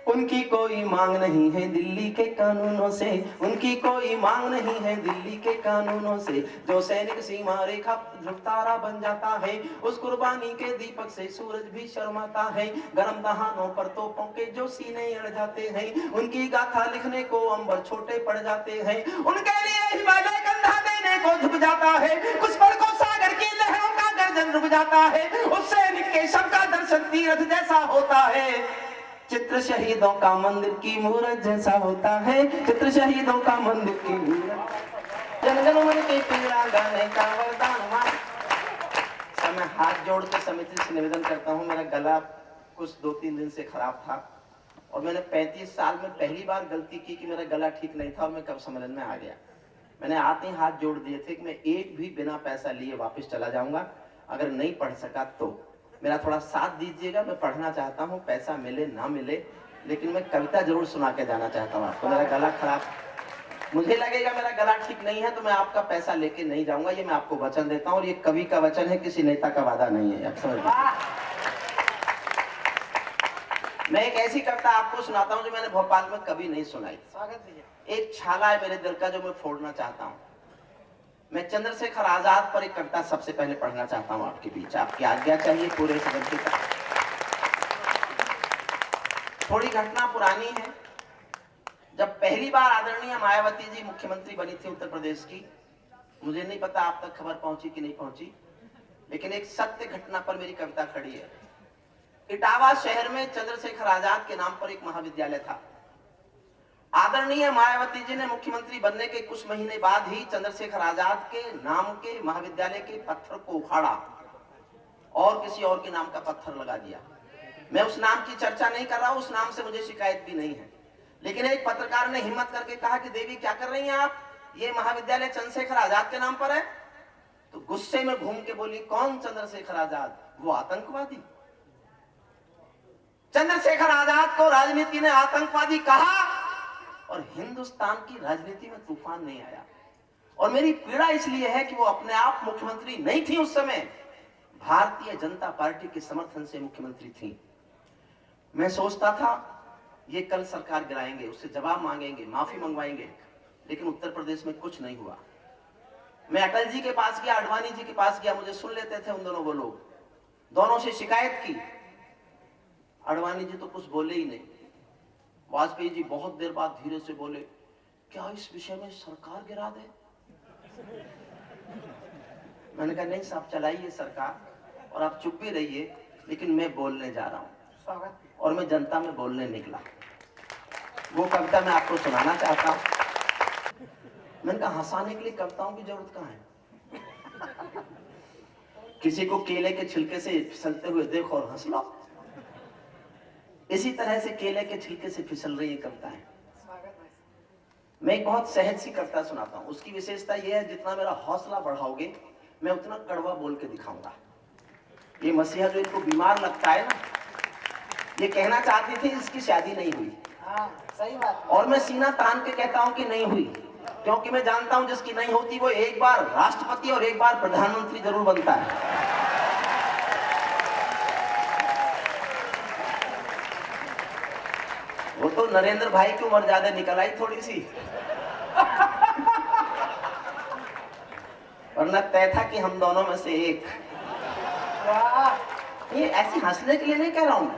उनकी कोई मांग नहीं है दिल्ली के कानूनों से, उनकी कोई मांग नहीं है दिल्ली के कानूनों से। जो सैनिक सीमा रेखा ध्रुव तारा बन जाता है, उस कुर्बानी के दीपक से सूरज भी शर्माता है। गरम दहानों पर तोपों के जो सीने अड़ जाते हैं, उनकी गाथा लिखने को अंबर छोटे पड़ जाते हैं। उनके लिए हिमालय कंधा देने को झुक जाता है, कुछ पल को सागर की लहरों का गर्जन रुक जाता है। उस सैनिक के शव का दर्शन तीर्थ जैसा होता है, चित्र शहीदों का मंदिर की मूरत जैसा होता है, चित्र शहीदों का मंदिर की मूरत। जन गण मन की पीड़ा गाने का वरदान मां। मैं हाथ जोड़ के समिति से निवेदन करता हूं, मेरा गला कुछ 2-3 दिन से खराब था और मैंने 35 साल में पहली बार गलती की कि मेरा गला ठीक नहीं था और मैं कब सम्मेलन में आ गया। मैंने आते ही हाथ जोड़ दिए थे कि मैं एक भी बिना पैसा लिए वापस चला जाऊंगा, अगर नहीं पढ़ सका तो मेरा थोड़ा साथ दीजिएगा। मैं पढ़ना चाहता हूँ, पैसा मिले ना मिले, लेकिन मैं कविता जरूर सुना के जाना चाहता हूँ आपको। मेरा गला खराब, मुझे लगेगा मेरा गला ठीक नहीं है तो मैं आपका पैसा लेके नहीं जाऊंगा, ये मैं आपको वचन देता हूँ। और ये कवि का वचन है, किसी नेता का वादा नहीं है, आप समझ लीजिए। मैं एक ऐसी कविता आपको सुनाता हूँ जो मैंने भोपाल में कभी नहीं सुनाई। एक छाला है मेरे दिल का जो मैं फोड़ना चाहता हूँ। मैं चंद्रशेखर आजाद पर एक कविता सबसे पहले पढ़ना चाहता हूं आपके बीच, आपकी आज्ञा चाहिए पूरे सदन की। थोड़ी घटना पुरानी है। जब पहली बार आदरणीय मायावती जी मुख्यमंत्री बनी थी उत्तर प्रदेश की, मुझे नहीं पता आप तक खबर पहुंची कि नहीं पहुंची, लेकिन एक सत्य घटना पर मेरी कविता खड़ी है। इटावा शहर में चंद्रशेखर आजाद के नाम पर एक महाविद्यालय था। आदरणीय मायावती जी ने मुख्यमंत्री बनने के कुछ महीने बाद ही चंद्रशेखर आजाद के नाम के महाविद्यालय के पत्थर को उखाड़ा और किसी और के नाम का पत्थर लगा दिया। मैं उस नाम की चर्चा नहीं कर रहा हूं, उस नाम से मुझे शिकायत भी नहीं है, लेकिन एक पत्रकार ने हिम्मत करके कहा कि देवी क्या कर रही हैं आप, ये महाविद्यालय चंद्रशेखर आजाद के नाम पर है। तो गुस्से में घूम के बोली, कौन चंद्रशेखर आजाद? वो आतंकवादी। चंद्रशेखर आजाद को राजनीति ने आतंकवादी कहा और हिंदुस्तान की राजनीति में तूफान नहीं आया। और मेरी पीड़ा इसलिए है कि वो अपने आप मुख्यमंत्री नहीं थी उस समय, भारतीय जनता पार्टी के समर्थन से मुख्यमंत्री थी। मैं सोचता था ये कल सरकार गिराएंगे, उससे जवाब मांगेंगे, माफी मंगवाएंगे, लेकिन उत्तर प्रदेश में कुछ नहीं हुआ। मैं अटल जी के पास गया, आडवाणी जी के पास गया, मुझे सुन लेते थे उन दोनों वो लोग, दोनों से शिकायत की, आडवाणी जी तो कुछ बोले ही नहीं। वाजपेयी जी बहुत देर बाद धीरे से बोले, क्या इस विषय में सरकार गिरा दे? मैंने कहा नहीं साहब, चलाइए सरकार और आप चुप भी रहिए, लेकिन मैं बोलने जा रहा हूं। और मैं जनता में बोलने निकला। वो कविता मैं आपको सुनाना चाहता हूं। मैंने कहा हंसाने के लिए कविताओं की जरूरत कहां है? किसी को केले के छिलके से फिसलते हुए देखो और हंस लो। इसी तरह से केले के छिलके से फिसल रही कविताएं। मैं एक बहुत सहज सी कविता सुनाता हूं। उसकी विशेषता यह है, जितना मेरा हौसला बढ़ाओगे मैं उतना कड़वा बोल के दिखाऊंगा। ये मसीहा जो इनको बीमार लगता है ना, ये कहना चाहती थी इसकी शादी नहीं हुई। सही बात। और मैं सीना तान के कहता हूं कि नहीं हुई, क्योंकि मैं जानता हूं जिसकी नहीं होती वो एक बार राष्ट्रपति और एक बार प्रधानमंत्री जरूर बनता है। वो तो नरेंद्र भाई की उम्र ज्यादा निकल आई थोड़ी सी, वरना तय था कि हम दोनों में से एक। ये ऐसे हंसने के लिए नहीं कह रहा हूं।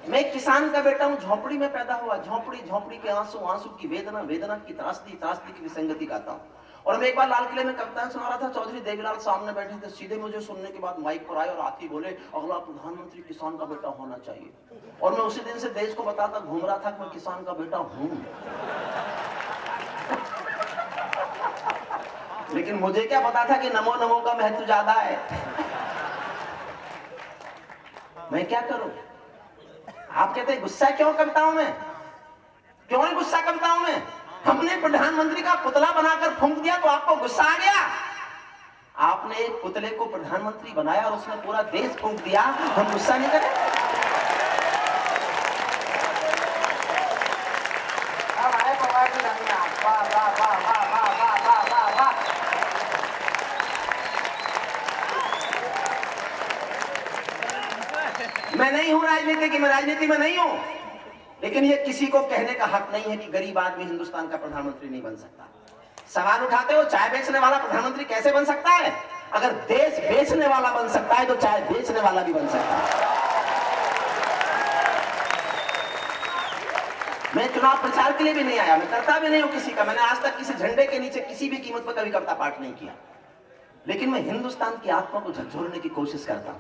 मैं किसान का बेटा हूं, झोपड़ी में पैदा हुआ, झोपड़ी झोपड़ी के आंसू, आंसू की वेदना, वेदना की त्रासदी, त्रासदी की विसंगति गाता हूं। और मैं एक बार लाल किले में कविताएं सुना रहा था, चौधरी देवीलाल सामने बैठे थे, सीधे मुझे सुनने के बाद माइक पर आए और आते ही बोले, अगला प्रधानमंत्री किसान का बेटा होना चाहिए। और मैं उसी दिन से देश को बताता घूम रहा था कि मैं किसान का बेटा हूं। लेकिन मुझे क्या पता था कि नमो नमो का महत्व ज्यादा है। मैं क्या करूं? आप कहते हैं गुस्सा क्यों कविताओं में? क्यों है गुस्सा कविताओं में? हमने प्रधानमंत्री का पुतला बनाकर फूंक दिया तो आपको गुस्सा आ गया। आपने एक पुतले को प्रधानमंत्री बनाया और उसने पूरा देश फूंक दिया, हम गुस्सा नहीं करें? मैं नहीं हूं राजनीति की, मैं राजनीति में नहीं हूं, लेकिन ये किसी को कहने का हक नहीं है कि गरीब आदमी हिंदुस्तान का प्रधानमंत्री नहीं बन सकता। सवाल उठाते हो चाय बेचने वाला प्रधानमंत्री कैसे बन सकता है? अगर देश बेचने वाला बन सकता है तो चाय बेचने वाला भी बन सकता है। मैं चुनाव प्रचार के लिए भी नहीं आया, मैं करता भी नहीं हूं किसी का। मैंने आज तक किसी झंडे के नीचे किसी भी कीमत पर कभी कविता पाठ नहीं किया, लेकिन मैं हिंदुस्तान की आत्मा को झकझोरने की कोशिश करता हूं।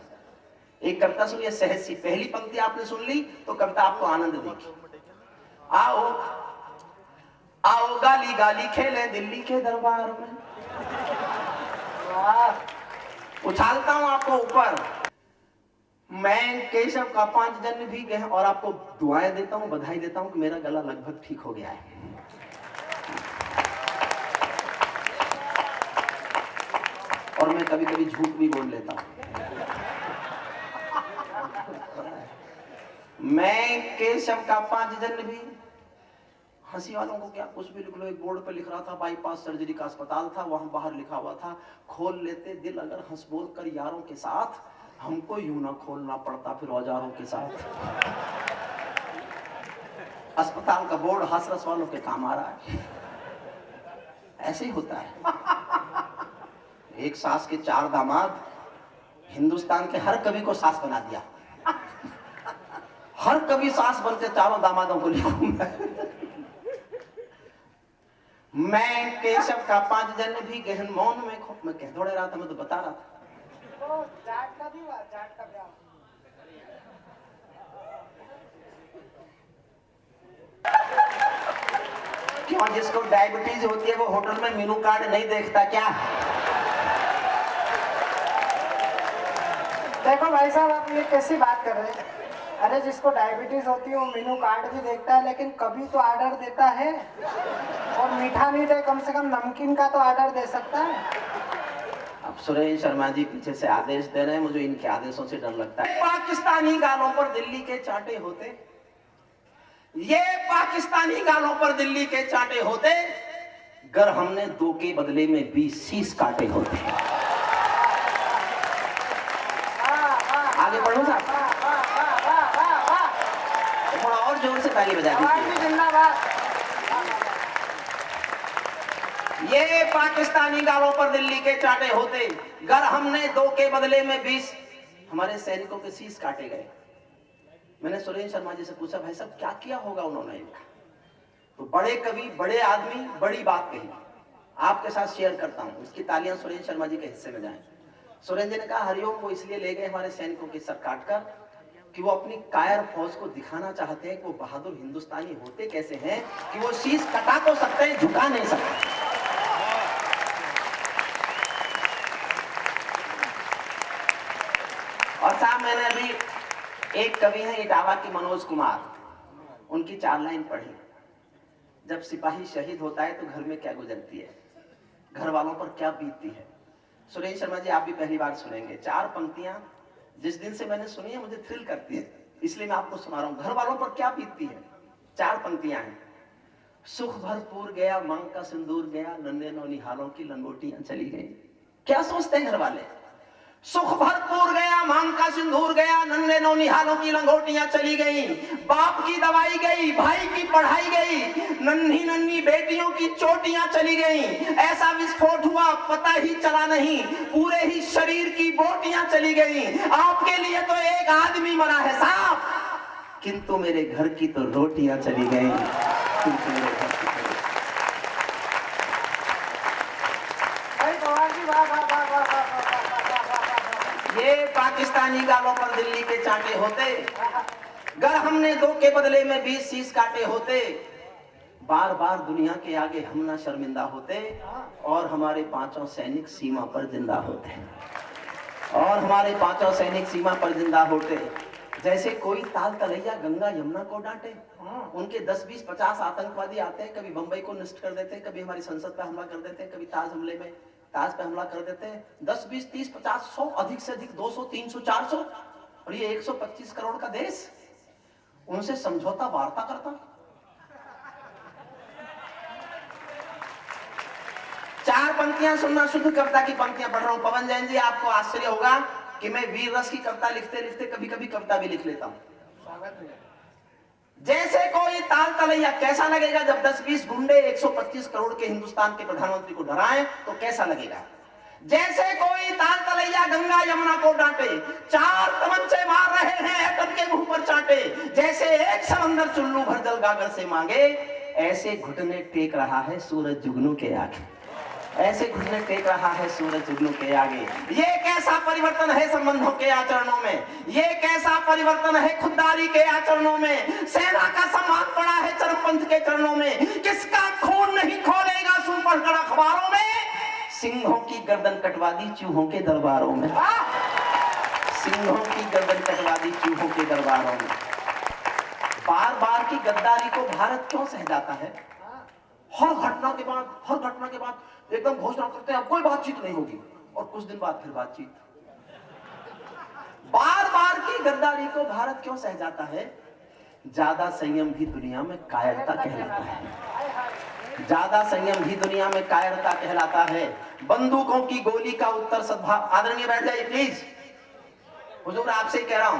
एक कविता सुनिए, सहज सी। पहली पंक्ति आपने सुन ली तो कविता आपको आनंद देगी। आओ आओ गाली गाली खेले दिल्ली के दरबार में, उछालता हूं आपको ऊपर। मैं केशव का 5 जन्म भी गए और आपको दुआएं देता हूं, बधाई देता हूं कि मेरा गला लगभग ठीक हो गया है। और मैं कभी कभी झूठ भी बोल लेता हूं। मैं केशव का 5 जन्म भी, हंसी वालों को क्या कुछ भी लिख लो। एक बोर्ड पे लिख रहा था बाईपास सर्जरी का अस्पताल था, वहां बाहर लिखा हुआ था, खोल लेते दिल अगर हंस बोल कर यारों के साथ, हमको यूं ना खोलना पड़ता फिर औजारों के साथ। अस्पताल का बोर्ड हासरस वालों के काम आ रहा है। ऐसे ही होता है। एक सास के 4 दामाद, हिंदुस्तान के हर कवि को सास बना दिया। हर कवि सास बनकर 4 दामादों को लिखूंगा। मैं केशव का 5 जन्म भी गहन मौन में खो। मैं कह थोड़े रहा था, मैं तो बता रहा था। जाट का भी हुआ, जाट का ब्याह। क्यों? जिसको डायबिटीज होती है वो होटल में मेनू कार्ड नहीं देखता क्या? देखो भाई साहब, आप ये कैसी बात कर रहे हैं? अरे जिसको डायबिटीज होती है वो मेनू कार्ड भी देखता है, लेकिन कभी तो ऑर्डर देता है। और मीठा नहीं दे, कम से कम नमकीन का तो ऑर्डर दे सकता है। अब सुरेश शर्मा जी पीछे से आदेश दे रहे हैं, मुझे इनके आदेशों से डर लगता है। पाकिस्तानी गालों पर दिल्ली के चांटे होते, ये पाकिस्तानी गालों पर दिल्ली के चांटे होते, गर हमने 2 के बदले में 20 शीश काटे होते। आगे बढ़ो साहब, थोड़ा और जोर से ताली बजा दीजिए। ये पाकिस्तानी गालों पर दिल्ली के चांटे होते, गर हमने 2 के बदले में 20 हमारे सैनिकों के शीश काटे गए। मैंने सुरेंद्र शर्मा जी से पूछा, भाई साहब क्या किया होगा उन्होंने इनका? तो बड़े कवि, बड़े आदमी बड़ी बात कही, आपके साथ शेयर करता हूं। इसकी तालियां सुरेंद्र शर्मा जी के हिस्से में जाएं। सुरेंद्र जी ने कहा, हरिओम को इसलिए ले गए हमारे सैनिकों के सर काटकर कि वो अपनी कायर फौज को दिखाना चाहते हैं कि वो बहादुर हिंदुस्तानी होते कैसे हैं कि वो शीश कटा तो सकते हैं, झुका नहीं सकते। और साहब मैंने अभी एक कवि हैं इटावा के मनोज कुमार, उनकी 4 लाइन पढ़ी। जब सिपाही शहीद होता है तो घर में क्या गुजरती है, घर वालों पर क्या बीतती है। सुरेंद्र शर्मा जी आप भी पहली बार सुनेंगे। 4 पंक्तियां जिस दिन से मैंने सुनी है मुझे थ्रिल करती है, इसलिए मैं आपको सुना रहा हूं। घर वालों पर क्या बीतती है, 4 पंक्तियां हैं। सुख भरपूर गया, मांग का सिंदूर गया, नन्हे नौनिहालों की लंगोटियां चली गई। क्या सोचते हैं घर वाले? सुख भरपूर गया, मांग का सिंदूर गया, नन्हे नौनिहालों की लंगोटियां चली गई। बाप की दवाई गई, भाई की पढ़ाई गई, नन्ही नन्ही बेटियों की चोटियां चली गई। ऐसा विस्फोट हुआ पता ही चला नहीं, पूरे ही शरीर की बोटियां चली गई। आपके लिए तो एक आदमी मरा है साहब, किंतु मेरे घर की तो रोटियां चली गई। ये पाकिस्तानी गालों पर दिल्ली के चांटे होते, गर हमने 2 के बदले में 20 शीश काटे होते। बार बार दुनिया के आगे हम ना शर्मिंदा होते, और हमारे 5 सैनिक सीमा पर जिंदा होते, और हमारे 5 सैनिक सीमा पर जिंदा होते। जैसे कोई ताल तलैया गंगा यमुना को डांटे, उनके 10, 20, 50 आतंकवादी आते हैं, कभी बंबई को नष्ट कर देते हैं, कभी हमारी संसद पर हमला कर देते हैं, कभी ताज पे हमला कर देते हैं। 10, 20, 30, 50, 100, अधिक से अधिक 200, 300, 400, और ये 125 करोड़ का देश, उनसे समझौता वार्ता करता। 4 पंक्तियां सुनना, शुद्ध कविता की पंक्तियां पढ़ रहा हूं। पवन जैन जी, आपको आश्चर्य होगा कि मैं वीर रस की कविता लिखते लिखते कभी कभी कविता भी लिख लेता हूं। जैसे कोई ताल तलैया, कैसा लगेगा जब 10-20 गुंडे 125 करोड़ के हिंदुस्तान के प्रधानमंत्री को डराएं, तो कैसा लगेगा? जैसे कोई ताल तलैया गंगा यमुना को डांटे, 4 तमंचे मार रहे हैं एटम के मुंह पर चांटे। जैसे एक समंदर चुल्लू भर जल गागर से मांगे, ऐसे घुटने टेक रहा है सूरज जुगनू के आगे, ऐसे घुटने टेक रहा है सूरज जुगनू के आगे। ये कैसा परिवर्तन है संबंधों के आचरणों में, ये कैसा परिवर्तन है खुददारी के आचरणों में। सेना का सम्मान पड़ा है चरमपंथ के चरणों में, किसका खून नहीं खोलेगा सुन पढ़कर अखबारों में। सिंहों की गर्दन कटवा दी चूहों के दरबारों में, सिंहों की गर्दन कटवा दी चूहों के दरबारों में। बार बार की गद्दारी को भारत क्यों सह जाता है? हर घटना के बाद एकदम घोषणा करते हैं अब कोई बातचीत नहीं होगी, और कुछ दिन बाद फिर बातचीत। बार बार की गद्दारी को भारत क्यों सह जाता है? ज्यादा संयम भी दुनिया में कायरता कहलाता है, ज्यादा संयम भी दुनिया में कायरता कहलाता है। बंदूकों की गोली का उत्तर सद्भाव। आदरणीय बैठ जाइए प्लीज, हुजूर आपसे कह रहा हूं,